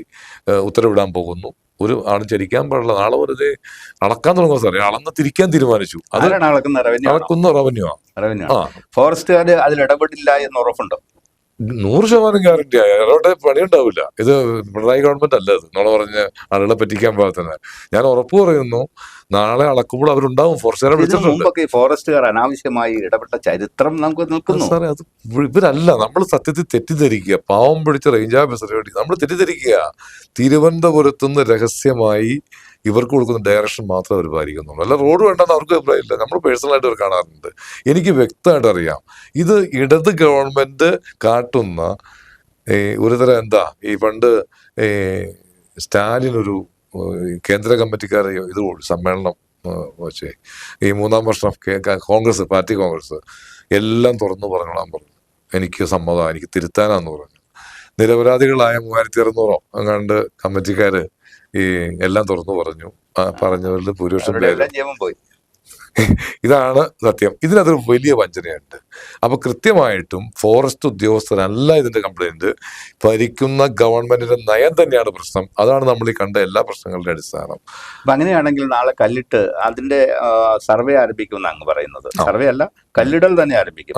ഉത്തരവിടാൻ പോകുന്നു. ഒരു ആളും ചരിക്കാൻ പാടില്ല. നാളെ വെറുതെ അളക്കാൻ തുടങ്ങുന്ന സാറേ, അളന്ന് തിരിക്കാൻ തീരുമാനിച്ചു. അത് അളക്കുന്ന റവന്യൂ ഫോറസ്റ്റുകാർ അതിൽ ഇടപെടില്ല എന്ന് ഉറപ്പുണ്ടോ? 100% ഗ്യാരണ്ടി ആയ അവരുടെ പണിയുണ്ടാവില്ല. ഇത് പിണറായി ഗവൺമെന്റ് അല്ല, ഇത് നമ്മളെ പറഞ്ഞ ആളുകളെ പറ്റിക്കാൻ പാകത്തിന്. ഞാൻ ഉറപ്പ് പറയുന്നു, നാളെ അളക്കുമ്പോൾ അവരുണ്ടാവും. ഫോറസ്റ്റുകാരെ വിളിച്ചിട്ടുണ്ട്. ഫോറസ്റ്റുകാർ അനാവശ്യമായി ഇടപെട്ട ചരിത്രം നമുക്ക് നിൽക്കുന്നു സാറേ. അത് ഇവരല്ല, നമ്മൾ സത്യത്തിൽ തെറ്റിദ്ധരിക്കുക. പാവം പിടിച്ച റേഞ്ച് ഓഫീസറെ വേണ്ടി നമ്മൾ തെറ്റിദ്ധരിക്കുക. തിരുവനന്തപുരത്തുനിന്ന് രഹസ്യമായി ഇവർക്ക് കൊടുക്കുന്ന ഡയറക്ഷൻ മാത്രമേ അവർ പാലിക്കുന്നുള്ളൂ. അല്ല, റോഡ് വേണ്ടെന്ന് അവർക്ക് അഭിപ്രായമില്ല. നമ്മൾ പേഴ്സണലായിട്ട് അവർ കാണാറുണ്ട്. എനിക്ക് വ്യക്തമായിട്ട് അറിയാം ഇത് ഇടത് ഗവൺമെന്റ് കാട്ടുന്ന ഒരുതരം ഈ പണ്ട് സ്റ്റാലിൻ ഒരു കേന്ദ്ര കമ്മിറ്റിക്കാരെ ഇത് സമ്മേളനം വെച്ചേ, ഈ 3-ാം വർഷം കോൺഗ്രസ് പാർട്ടി കോൺഗ്രസ് എല്ലാം തുറന്നു പറഞ്ഞോളാൻ പറഞ്ഞു. എനിക്ക് സമ്മതമാണ്, എനിക്ക് തിരുത്താനാന്ന് പറഞ്ഞു. നിരപരാധികളായ 3600 അങ്ങാണ്ട് കമ്മിറ്റിക്കാര് എല്ലാം തുറന്നു പറഞ്ഞു. പറഞ്ഞവരിൽ ഭൂരിപക്ഷം പോയി. ഇതാണ് സത്യം. ഇതിനകത്തൊരു വലിയ വഞ്ചനയുണ്ട്. അപ്പൊ കൃത്യമായിട്ടും ഫോറസ്റ്റ് ഉദ്യോഗസ്ഥരല്ല ഇതിന്റെ കംപ്ലൈന്റ്, ഭരിക്കുന്ന ഗവൺമെന്റിന്റെ നയം തന്നെയാണ് പ്രശ്നം. അതാണ് നമ്മൾ ഈ കണ്ട എല്ലാ പ്രശ്നങ്ങളുടെ അടിസ്ഥാനം. അപ്പൊ അങ്ങനെയാണെങ്കിൽ നാളെ കല്ലിട്ട് അതിന്റെ സർവേ ആരംഭിക്കുമെന്ന് അങ്ങ് പറയുന്നത്. സർവേ അല്ല, കല്ലിടൽ തന്നെ ആരംഭിക്കും.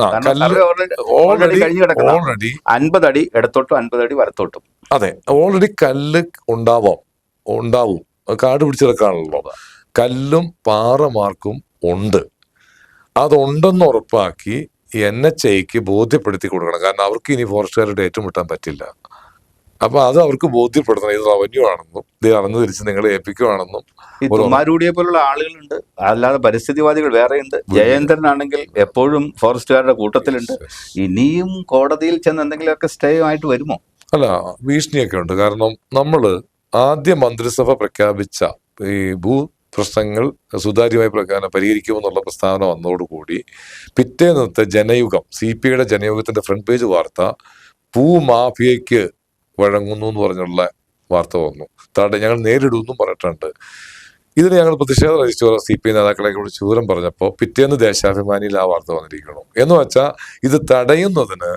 ഓൾറെഡി 50 അടി ഇടത്തോട്ടും 50 അടി വലത്തോട്ടും. അതെ, ഓൾറെഡി കല്ല് ഉണ്ടാവും. കാട് പിടിച്ചെടുക്കാണല്ലോ. കല്ലും പാറമാർക്കും ഉണ്ട്. അതുണ്ടെന്ന് ഉറപ്പാക്കി NHAക്ക് ബോധ്യപ്പെടുത്തി കൊടുക്കണം. കാരണം അവർക്ക് ഇനി ഫോറസ്റ്റുകാരുടെ ഏറ്റുമുട്ടാൻ പറ്റില്ല. അപ്പൊ അത് അവർക്ക് ബോധ്യപ്പെടുത്തണം. ഇത് റവന്യൂ ആണെന്നും ഇത് അളന്ന് തിരിച്ച് നിങ്ങളെ ഏൽപ്പിക്കുവാണെന്നും. ഈ തുമ്മാരൂടിയെ പോലുള്ള ആളുകളുണ്ട്, അല്ലാതെ പരിസ്ഥിതിവാദികൾ വേറെയുണ്ട്. ജയേന്ദ്രൻ ആണെങ്കിൽ എപ്പോഴും ഫോറസ്റ്റുകാരുടെ കൂട്ടത്തിലുണ്ട്. ഇനിയും കോടതിയിൽ ചെന്ന് എന്തെങ്കിലുമൊക്കെ സ്റ്റേ ആയിട്ട് വരുമോ? അല്ല, ഭീഷണിയൊക്കെ ഉണ്ട്. കാരണം നമ്മള് ആദ്യ മന്ത്രിസഭ പ്രഖ്യാപിച്ച ഈ പ്രശ്നങ്ങൾ സുതാര്യമായി പരിഹരിക്കുമെന്നുള്ള പ്രസ്താവന വന്നതോടുകൂടി പിറ്റേന്നത്തെ ജനയുഗം, CPIയുടെ ജനയുഗത്തിന്റെ ഫ്രണ്ട് പേജ് വാർത്ത ഭൂമാഫിയയ്ക്ക് വഴങ്ങുന്നു എന്ന് പറഞ്ഞുള്ള വാർത്ത വന്നു. ഞങ്ങൾ നേരിടുമെന്നും പറഞ്ഞിട്ടുണ്ട്. ഇതിന് ഞങ്ങൾ പ്രതിഷേധം രജിസ്റ്റർ CPI നേതാക്കളെ വിളിച്ച് വിവരം പറഞ്ഞപ്പോൾ പിറ്റേന്ന് ദേശാഭിമാനിയിൽ ആ വാർത്ത വന്നിരിക്കണം. എന്ന് വെച്ചാൽ ഇത് തടയുന്നതിന്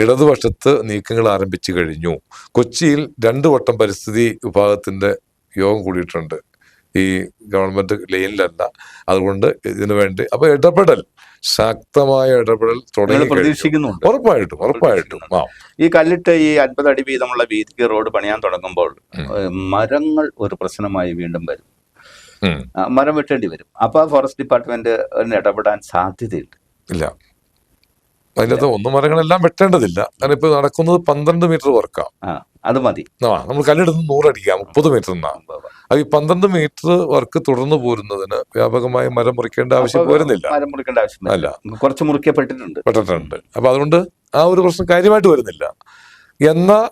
ഇടതുപക്ഷത്ത് നീക്കങ്ങൾ ആരംഭിച്ചു കഴിഞ്ഞു. കൊച്ചിയിൽ 2 വട്ടം പരിസ്ഥിതി വിഭാഗത്തിന്റെ യോഗം കൂടിയിട്ടുണ്ട്. ഈ ഗവൺമെന്റ് ലൈനിലല്ല. അതുകൊണ്ട് ഇതിനു വേണ്ടി അപ്പൊ ഇടപെടൽ, ശക്തമായ ഇടപെടൽ പ്രതീക്ഷിക്കുന്നുണ്ട്. ഉറപ്പായിട്ടും. ഈ കല്ലിട്ട് ഈ 50 അടി വീതമുള്ള വീതിക്ക് റോഡ് പണിയാൻ തുടങ്ങുമ്പോൾ മരങ്ങൾ ഒരു പ്രശ്നമായി വീണ്ടും വരും. മരം വെട്ടേണ്ടി വരും. അപ്പൊ ഫോറസ്റ്റ് ഡിപ്പാർട്ട്മെന്റ് ഇടപെടാൻ സാധ്യതയുണ്ട്. ഇല്ല, അതിനകത്ത് മരങ്ങളെല്ലാം വെട്ടേണ്ടതില്ല. കാരണം ഇപ്പൊ നടക്കുന്നത് 12 മീറ്റർ വർക്കാണ്. അത് മതി. നമ്മൾ കല്ലിടുന്ന 100 അടിക്കാം, 30 മീറ്റർ എന്നാണ്. അത് ഈ 12 മീറ്റർ വർക്ക് തുടർന്ന് പോരുന്നതിന് വ്യാപകമായി മരം മുറിക്കേണ്ട ആവശ്യം വരുന്നില്ല. മരം മുറിക്കേണ്ട ആവശ്യമില്ല, കുറച്ച് മുറിക്കപ്പെട്ടിട്ടുണ്ട്. അപ്പൊ അതുകൊണ്ട് ആ ഒരു പ്രശ്നം കാര്യമായിട്ട് വരുന്നില്ല. എന്നാൽ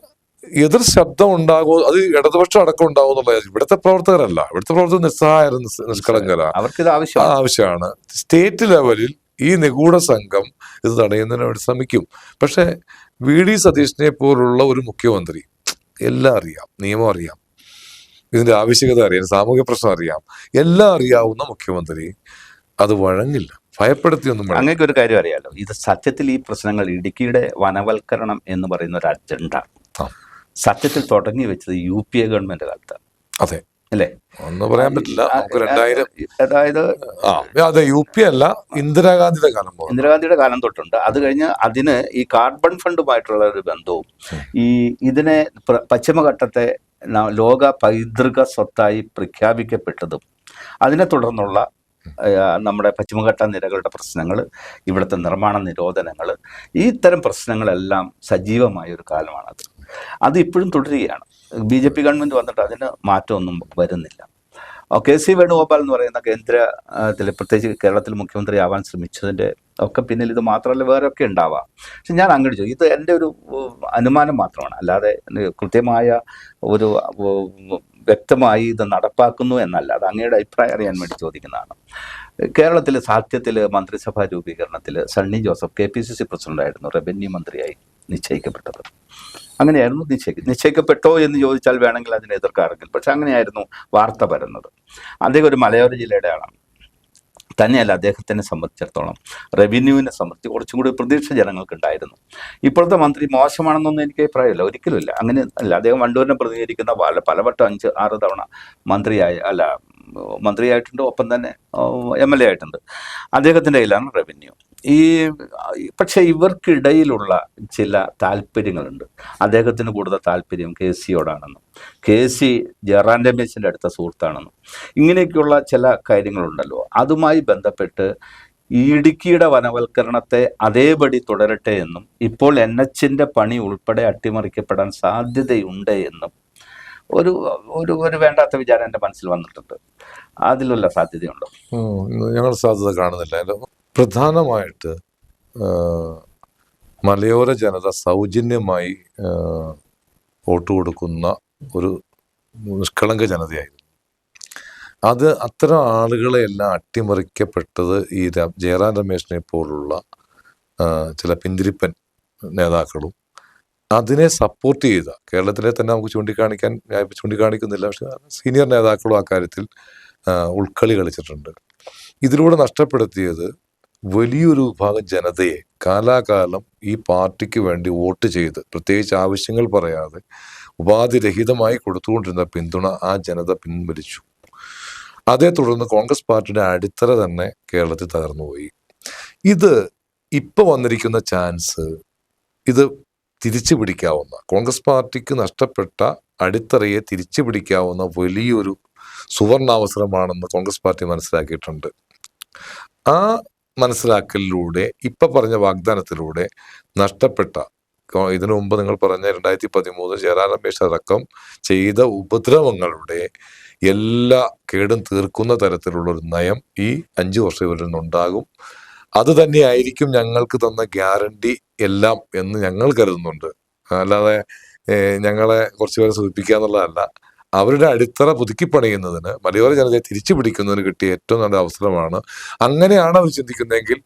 എതിർ ശബ്ദം ഉണ്ടാകുമോ, അത് ഇടതുപക്ഷം അടക്കം ഉണ്ടാവും എന്നുള്ളത് ഇവിടുത്തെ പ്രവർത്തകരല്ല. ഇവിടുത്തെ പ്രവർത്തകർ നിഷ്കളങ്കര. അവർക്ക് ഇത് ആവശ്യമാണ്. സ്റ്റേറ്റ് ലെവലിൽ ഈ നിഗൂഢ സംഘം ഇത് തടയുന്നതിന് വേണ്ടി ശ്രമിക്കും. പക്ഷെ VD സതീശനെ പോലുള്ള ഒരു മുഖ്യമന്ത്രി, എല്ലാം അറിയാം, നിയമം അറിയാം, ഇതിന്റെ ആവശ്യകത അറിയാം, സാമൂഹ്യ പ്രശ്നം അറിയാം, എല്ലാം അറിയാവുന്ന മുഖ്യമന്ത്രി അത് വഴങ്ങില്ല, ഭയപ്പെടുത്തിയൊന്നും. അങ്ങനെയൊക്കെ ഒരു കാര്യം അറിയാലോ, ഇത് സത്യത്തിൽ ഈ പ്രശ്നങ്ങൾ ഇടുക്കിയുടെ വനവൽക്കരണം എന്ന് പറയുന്ന ഒരു അജണ്ട സത്യത്തിൽ തുടങ്ങി വെച്ചത് UPA ഗവൺമെന്റ് കാലത്താണ്. അതെ അല്ലേ? ഒന്നും പറയാൻ പറ്റില്ല. നമുക്ക് 2000, അതായത് അതെ, UP അല്ല, ഇന്ദിരാഗാന്ധിയുടെ കാലം തൊട്ടുണ്ട്. അത് കഴിഞ്ഞ് അതിന് ഈ കാർബൺ ഫണ്ടുമായിട്ടുള്ള ഒരു ബന്ധവും ഇതിനെ പശ്ചിമഘട്ടത്തെ ലോക പൈതൃക സ്വത്തായി പ്രഖ്യാപിക്കപ്പെട്ടതും അതിനെ തുടർന്നുള്ള നമ്മുടെ പശ്ചിമഘട്ട നിരകളുടെ പ്രശ്നങ്ങൾ, ഇവിടുത്തെ നിർമ്മാണ നിരോധനങ്ങൾ, ഈ തരം പ്രശ്നങ്ങളെല്ലാം സജീവമായ ഒരു കാലമാണത്. അത് ഇപ്പോഴും തുടരുകയാണ്. BJP ഗവൺമെൻറ് വന്നിട്ട് അതിന് മാറ്റമൊന്നും വരുന്നില്ല. KC വേണുഗോപാൽ എന്ന് പറയുന്ന കേന്ദ്രത്തിൽ, പ്രത്യേകിച്ച് കേരളത്തിൽ മുഖ്യമന്ത്രി ആവാൻ ശ്രമിച്ചതിൻ്റെ ഒക്കെ പിന്നിൽ ഇത് മാത്രമല്ല വേറെ ഒക്കെ ഉണ്ടാവാം. പക്ഷെ ഞാൻ അങ്ങോട്ട് ചോദിക്കും, ഇത് എൻ്റെ ഒരു അനുമാനം മാത്രമാണ്, അല്ലാതെ കൃത്യമായ ഒരു വ്യക്തമായി ഇത് നടപ്പാക്കുന്നു എന്നല്ല. അത് അങ്ങയുടെ അഭിപ്രായം അറിയാൻ വേണ്ടി ചോദിക്കുന്നതാണ്. കേരളത്തിൽ സാഹിത്യത്തിൽ മന്ത്രിസഭാ രൂപീകരണത്തിൽ സണ്ണി ജോസഫ് KPCC പ്രസിഡന്റായിരുന്നു റവന്യൂ മന്ത്രിയായി നിശ്ചയിക്കപ്പെട്ടത്. അങ്ങനെയായിരുന്നു നിശ്ചയിക്കപ്പെട്ടോ എന്ന് ചോദിച്ചാൽ വേണമെങ്കിൽ അതിനെ എതിർക്കാറെങ്കിൽ, പക്ഷെ അങ്ങനെയായിരുന്നു വാർത്ത പരന്നത്. അദ്ദേഹം ഒരു മലയോര ജില്ലയുടെ ആളാണ്. തന്നെയല്ല, അദ്ദേഹത്തിനെ സംബന്ധിച്ചിടത്തോളം റവന്യൂവിനെ സംബന്ധിച്ച് കുറച്ചും കൂടി പ്രതീക്ഷ ജനങ്ങൾക്കുണ്ടായിരുന്നു. ഇപ്പോഴത്തെ മന്ത്രി മോശമാണെന്നൊന്നും എനിക്ക് അഭിപ്രായമില്ല, ഒരിക്കലുമില്ല. അങ്ങനെ അല്ല. അദ്ദേഹം വണ്ടൂരിനെ പ്രതിനിധീകരിക്കുന്ന പലവട്ടം 5-6 തവണ മന്ത്രിയായിട്ടുണ്ട്, ഒപ്പം തന്നെ MLA ആയിട്ടുണ്ട്. അദ്ദേഹത്തിൻ്റെ കയ്യിലാണ് റവന്യൂ. പക്ഷേ ഇവർക്കിടയിലുള്ള ചില താല്പര്യങ്ങളുണ്ട്. അദ്ദേഹത്തിന് കൂടുതൽ താല്പര്യം KCയോടാണെന്നും, KC ജയറാം രമേശിൻ്റെ അടുത്ത സുഹൃത്താണെന്നും, ഇങ്ങനെയൊക്കെയുള്ള ചില കാര്യങ്ങളുണ്ടല്ലോ. അതുമായി ബന്ധപ്പെട്ട് ഇടുക്കിയുടെ വനവൽക്കരണത്തെ അതേപടി തുടരട്ടെ എന്നും ഇപ്പോൾ NHന്റെ പണി ഉൾപ്പെടെ അട്ടിമറിക്കപ്പെടാൻ സാധ്യതയുണ്ട് എന്നും ഒരു വേണ്ടാത്ത വിചാരം എൻ്റെ മനസ്സിൽ വന്നിട്ടുണ്ട്. അതിലുള്ള സാധ്യതയുണ്ടോ? ഞങ്ങൾ സാധ്യത കാണുന്നില്ല. പ്രധാനമായിട്ട് മലയോര ജനത സൗജന്യമായി വോട്ട് കൊടുക്കുന്ന ഒരു നിഷ്കളങ്ക ജനതയായിരുന്നു. അത് അത്തരം ആളുകളെല്ലാം അട്ടിമറിക്കപ്പെട്ടത് ഈ ജയറാം രമേശിനെ പോലുള്ള ചില പിന്തിരിപ്പൻ നേതാക്കളും അതിനെ സപ്പോർട്ട് ചെയ്ത കേരളത്തിലെ തന്നെ നമുക്ക് ചൂണ്ടിക്കാണിക്കുന്നില്ല, പക്ഷെ സീനിയർ നേതാക്കളും അക്കാര്യത്തിൽ ഉൾക്കളി കളിച്ചിട്ടുണ്ട്. ഇതിലൂടെ നഷ്ടപ്പെടുത്തിയത് വലിയൊരു വിഭാഗം ജനതയെ കാലാകാലം ഈ പാർട്ടിക്ക് വേണ്ടി വോട്ട് ചെയ്ത്, പ്രത്യേകിച്ച് ആവശ്യങ്ങൾ പറയാതെ ഉപാധിരഹിതമായി കൊടുത്തുകൊണ്ടിരുന്ന പിന്തുണ ആ ജനത പിൻവലിച്ചു. അതേ തുടർന്ന് കോൺഗ്രസ് പാർട്ടിയുടെ അടിത്തറ തന്നെ കേരളത്തിൽ തകർന്നുപോയി. ഇത് ഇപ്പോൾ വന്നിരിക്കുന്ന ചാൻസ്, ഇത് തിരിച്ചു പിടിക്കാവുന്ന, കോൺഗ്രസ് പാർട്ടിക്ക് നഷ്ടപ്പെട്ട അടിത്തറയെ തിരിച്ചു പിടിക്കാവുന്ന വലിയൊരു സുവർണാവസരമാണെന്ന് കോൺഗ്രസ് പാർട്ടി മനസ്സിലാക്കിയിട്ടുണ്ട്. ആ മനസ്സിലാക്കലിലൂടെ, ഇപ്പം പറഞ്ഞ വാഗ്ദാനത്തിലൂടെ നഷ്ടപ്പെട്ട, ഇതിനു മുമ്പ് നിങ്ങൾ പറഞ്ഞ 2013 ജയറാം രമേശ് അടക്കം ചെയ്ത ഉപദ്രവങ്ങളുടെ എല്ലാ കേടും തീർക്കുന്ന തരത്തിലുള്ളൊരു നയം ഈ 5 വർഷം ഇവരിൽ നിന്നുണ്ടാകും. അത് തന്നെയായിരിക്കും ഞങ്ങൾക്ക് തന്ന ഗ്യാരണ്ടി എല്ലാം എന്ന് ഞങ്ങൾ കരുതുന്നുണ്ട്. അല്ലാതെ ഞങ്ങളെ കുറച്ചുപേരെ സൂചിപ്പിക്കുക എന്നുള്ളതല്ല. അവരുടെ അടിത്തറ പുതുക്കിപ്പണിയുന്നതിന്, മലയോര ജനതയെ തിരിച്ചു പിടിക്കുന്നതിന് കിട്ടിയ ഏറ്റവും നല്ല അവസരമാണ്. അങ്ങനെയാണ് അവർ ചിന്തിക്കുന്നതെങ്കിൽ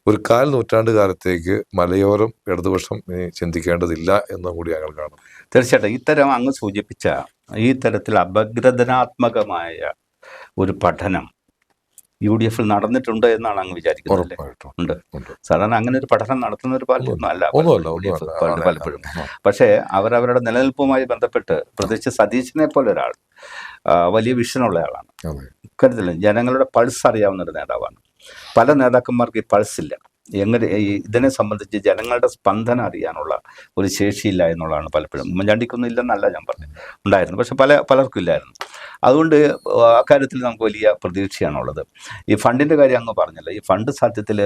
ഒരു 1/4 നൂറ്റാണ്ട് കാലത്തേക്ക് മലയോരം ഇടതുപക്ഷം ചിന്തിക്കേണ്ടതില്ല എന്നും കൂടി ഞങ്ങൾ കാണും. തീർച്ചയായിട്ടും ഇത്തരം അങ്ങ് സൂചിപ്പിച്ച ഈ തരത്തിൽ അപഗ്രഥനാത്മകമായ ഒരു പഠനം UDFിൽ നടന്നിട്ടുണ്ട് എന്നാണ് അങ്ങ് വിചാരിക്കുന്നത്? ഉണ്ട്. സാധാരണ അങ്ങനെ ഒരു പഠനം നടത്തുന്ന ഒരു പാർട്ടിയൊന്നും അല്ല പലപ്പോഴും. പക്ഷേ അവരവരുടെ നിലനിൽപ്പുമായി ബന്ധപ്പെട്ട്, പ്രത്യേകിച്ച് സതീശനെ പോലെ ഒരാൾ വലിയ വിഷനുള്ള ആളാണ്. ഇക്കാര്യത്തിൽ ജനങ്ങളുടെ പൾസ് അറിയാവുന്ന ഒരു നേതാവാണ്. പല നേതാക്കന്മാർക്ക് ഈ പൾസ് ഇല്ല. എങ്ങനെ ഇതിനെ സംബന്ധിച്ച് ജനങ്ങളുടെ സ്പന്ദനം അറിയാനുള്ള ഒരു ശേഷിയില്ല എന്നുള്ളതാണ് പലപ്പോഴും. ഉമ്മൻചാണ്ടിക്കൊന്നും ഇല്ലെന്നല്ല ഞാൻ പറഞ്ഞത്, ഉണ്ടായിരുന്നു, പക്ഷെ പലർക്കും ഇല്ലായിരുന്നു. അതുകൊണ്ട് അക്കാര്യത്തിൽ നമുക്ക് വലിയ പ്രതീക്ഷയാണുള്ളത്. ഈ ഫണ്ടിൻ്റെ കാര്യം അങ്ങ് പറഞ്ഞല്ലോ, ഈ ഫണ്ട് സത്യത്തിൽ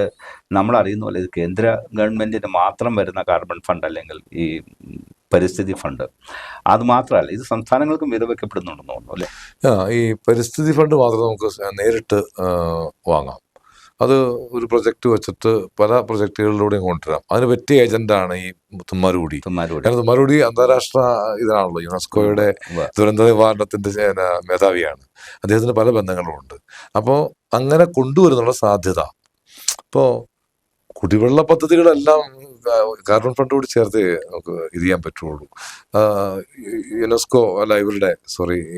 നമ്മൾ അറിയുന്ന പോലെ ഇത് കേന്ദ്ര ഗവൺമെൻറ്റിന് മാത്രം വരുന്ന കാർബൺ ഫണ്ട് അല്ലെങ്കിൽ ഈ പരിസ്ഥിതി ഫണ്ട് അത് മാത്രമല്ല, ഇത് സംസ്ഥാനങ്ങൾക്കും വിതവയ്ക്കപ്പെടുന്നുണ്ടെന്ന് തോന്നുന്നു അല്ലേ? ഈ പരിസ്ഥിതി ഫണ്ട് മാത്രം നമുക്ക് നേരിട്ട് വാങ്ങാം. അത് ഒരു പ്രൊജക്റ്റ് വെച്ചിട്ട് പല പ്രൊജക്റ്റുകളിലൂടെയും കൊണ്ടുവരാം. അതിന് പറ്റിയ ഏജന്റാണ് ഈ തുമ്മാരുകുടി. കാരണം തുമ്മാരുകുടി അന്താരാഷ്ട്ര ഇതാണല്ലോ, യുനെസ്കോയുടെ ദുരന്ത നിവാരണത്തിന്റെ മേധാവിയാണ്. അദ്ദേഹത്തിന് പല ബന്ധങ്ങളുമുണ്ട്. അപ്പോൾ അങ്ങനെ കൊണ്ടുവരുന്നുള്ള സാധ്യത. ഇപ്പോൾ കുടിവെള്ള പദ്ധതികളെല്ലാം കാർബൺ ഫണ്ട് കൂടി ചേർത്ത് നമുക്ക് ഇത് ചെയ്യാൻ പറ്റുള്ളൂ. യുനെസ്കോ അല്ല ഇവരുടെ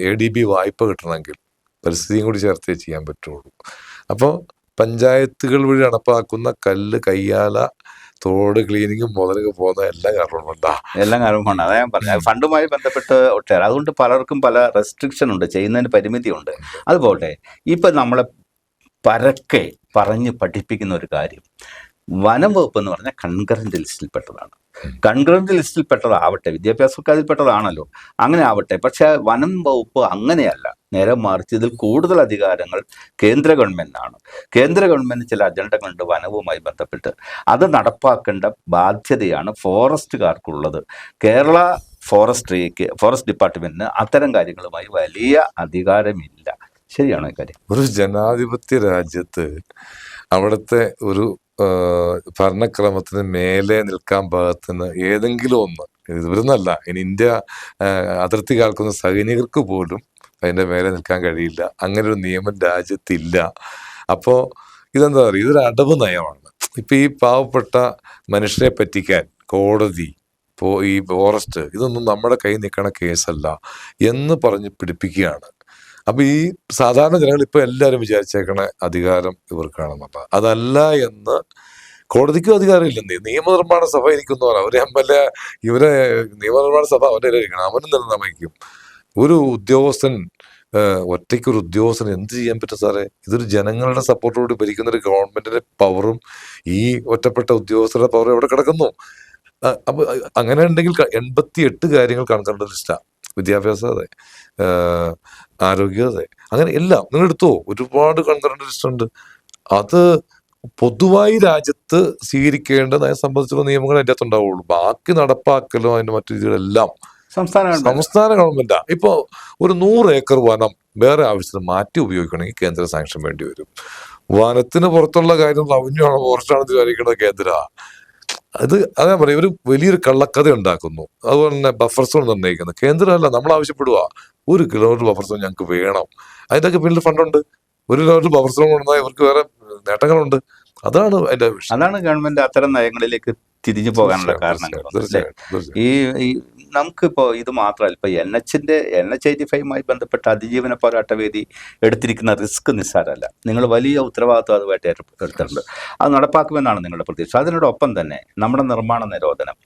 ADB വായ്പ കിട്ടണമെങ്കിൽ പരിസ്ഥിതിയും കൂടി ചേർത്തേ ചെയ്യാൻ പറ്റുള്ളൂ. അപ്പോൾ പഞ്ചായത്തുകൾ വഴി നടപ്പാക്കുന്ന കല്ല്, കയ്യാല, തോട് ക്ലീനിങ്ങും മുതലൊക്കെ പോകുന്ന എല്ലാം കാർബൺ ഫണ്ടാണ്. എല്ലാം കാർബൺ ഫണ്ട്. അതാ ഞാൻ പറഞ്ഞത്, ഫണ്ടുമായി ബന്ധപ്പെട്ട് ഒട്ടേറെ. അതുകൊണ്ട് പലർക്കും പല റെസ്ട്രിക്ഷൻ ഉണ്ട്, ചെയ്യുന്നതിന് പരിമിതിയുണ്ട്. അതുപോട്ടെ, ഇപ്പം നമ്മളെ പരക്കെ പറഞ്ഞ് പഠിപ്പിക്കുന്ന ഒരു കാര്യം, വനം വകുപ്പ് എന്ന് പറഞ്ഞാൽ കൺകറന്റ് ലിസ്റ്റിൽപ്പെട്ടതാണ്. കൺകറന്റ് ലിസ്റ്റിൽപ്പെട്ടതാവട്ടെ, വിദ്യാഭ്യാസമൊക്കെ അതിൽപ്പെട്ടതാണല്ലോ, അങ്ങനെ ആവട്ടെ. പക്ഷെ വനം വകുപ്പ് അങ്ങനെയല്ല, നേരെ മറിച്ച് ഇതിൽ കൂടുതൽ അധികാരങ്ങൾ കേന്ദ്ര ഗവൺമെന്റിനാണ്. കേന്ദ്ര ഗവൺമെന്റ് ചില അജണ്ടകളുണ്ട് വനവുമായി ബന്ധപ്പെട്ട്, അത് നടപ്പാക്കേണ്ട ബാധ്യതയാണ് ഫോറസ്റ്റുകാർക്കുള്ളത്. കേരള ഫോറസ്റ്റ് ഡിപ്പാർട്ട്മെന്റിന് അത്തരം കാര്യങ്ങളുമായി വലിയ അധികാരമില്ല. ശരിയാണോ ഈ കാര്യം? ഒരു ജനാധിപത്യ രാജ്യത്ത് അവിടുത്തെ ഒരു ഭരണക്രമത്തിന് മേലെ നിൽക്കാൻ പാകത്തിന് ഏതെങ്കിലും ഒന്ന്, ഇവരൊന്നല്ല, ഇനി ഇന്ത്യ അതിർത്തി കാക്കുന്ന സൈനികർക്ക് പോലും അതിൻ്റെ മേലെ നിൽക്കാൻ കഴിയില്ല. അങ്ങനെ ഒരു നിയമം രാജ്യത്തില്ല. അപ്പോൾ ഇതെന്താ പറയുക, ഇതൊരു അടവ് നയമാണ്. ഇപ്പം ഈ പാവപ്പെട്ട മനുഷ്യരെ പറ്റിക്കാൻ കോടതി, ഈ ഫോറസ്റ്റ്, ഇതൊന്നും നമ്മുടെ കയ്യിൽ നിൽക്കണ കേസല്ല എന്ന് പറഞ്ഞ് പിടിപ്പിക്കുകയാണ്. അപ്പൊ ഈ സാധാരണ ജനങ്ങൾ ഇപ്പൊ എല്ലാവരും വിചാരിച്ചേക്കണ അധികാരം ഇവർക്കാണെന്നല്ല. അതല്ല എന്ന് കോടതിക്കും അധികാരമില്ലെന്നേ. നിയമനിർമ്മാണ സഭ ഇരിക്കുന്നവരാ, ഒരു MLA, ഇവരെ നിയമനിർമ്മാണ സഭ അവരുടെ ഇരിക്കണം, അവനും നിർണ്ണയിക്കും. ഒരു ഉദ്യോഗസ്ഥൻ, ഒറ്റയ്ക്കൊരു ഉദ്യോഗസ്ഥന് എന്ത് ചെയ്യാൻ പറ്റും സാറേ? ഇതൊരു ജനങ്ങളുടെ സപ്പോർട്ടോട് ഭരിക്കുന്ന ഒരു ഗവൺമെന്റിന്റെ പവറും ഈ ഒറ്റപ്പെട്ട ഉദ്യോഗസ്ഥരുടെ പവറും എവിടെ കിടക്കുന്നു? അപ്പൊ അങ്ങനെ ഉണ്ടെങ്കിൽ 88 കാര്യങ്ങൾ കൺകറന്റ് ലിസ്റ്റാ. വിദ്യാഭ്യാസം അതെ, ആരോഗ്യം അതെ, അങ്ങനെ എല്ലാം നിങ്ങൾ എടുത്തോ, ഒരുപാട് കൺകറന്റ് ലിസ്റ്റ് ഉണ്ട്. അത് പൊതുവായി രാജ്യത്ത് സ്വീകരിക്കേണ്ട നയം സംബന്ധിച്ചുള്ള നിയമങ്ങൾ അതിൻ്റെ അകത്ത് ഉണ്ടാവുള്ളൂ. ബാക്കി നടപ്പാക്കലോ അതിന്റെ മറ്റു രീതികളെല്ലാം സംസ്ഥാന ഗവൺമെന്റാ. ഇപ്പൊ ഒരു 100 ഏക്കർ വനം വേറെ ആവശ്യത്തിന് മാറ്റി ഉപയോഗിക്കണമെങ്കിൽ കേന്ദ്ര സാങ്ഷൻ വേണ്ടി വരും. വനത്തിന് പുറത്തുള്ള കാര്യം റവന്യൂ ആണോ ഫോറസ്റ്റാണെന്ന് വിചാരിക്കുന്നത് കേന്ദ്ര. അതാ പറയാം, ഒരു വലിയൊരു കള്ളക്കഥ ഉണ്ടാക്കുന്നു. അതുപോലെ തന്നെ ബഫർ സോൺ നിർണ്ണയിക്കുന്നു കേന്ദ്രമല്ല, നമ്മൾ ആവശ്യപ്പെടുക 1 കിലോമീറ്റർ ബഫർ സോൺ ഞങ്ങൾക്ക് വേണം. അതിൻ്റെയൊക്കെ പിന്നിൽ ഫണ്ടുണ്ട്. 1 കിലോമീറ്റർ ബഫർ സോൺ കൊണ്ടുവന്നാൽ ഇവർക്ക് വേറെ നേട്ടങ്ങളുണ്ട്. അതാണ് അതിന്റെ വിഷയം. അതാണ് ഗവൺമെന്റ് അത്തരം നയങ്ങളിലേക്ക് തിരിഞ്ഞു പോകാനുള്ള കാരണങ്ങൾ. ഈ നമുക്കിപ്പോ ഇത് മാത്രമല്ല, ഇപ്പൊ NH85 ബന്ധപ്പെട്ട അതിജീവന പോരാട്ട വേദി എടുത്തിരിക്കുന്ന റിസ്ക് നിസ്സാരമല്ല. നിങ്ങൾ വലിയ ഉത്തരവാദിത്വം അതുമായിട്ട് എടുത്തിട്ടുണ്ട്. അത് നടപ്പാക്കുമെന്നാണ് നിങ്ങളുടെ പ്രതീക്ഷ. അതിനോടൊപ്പം തന്നെ നമ്മുടെ നിർമ്മാണ നിരോധനം,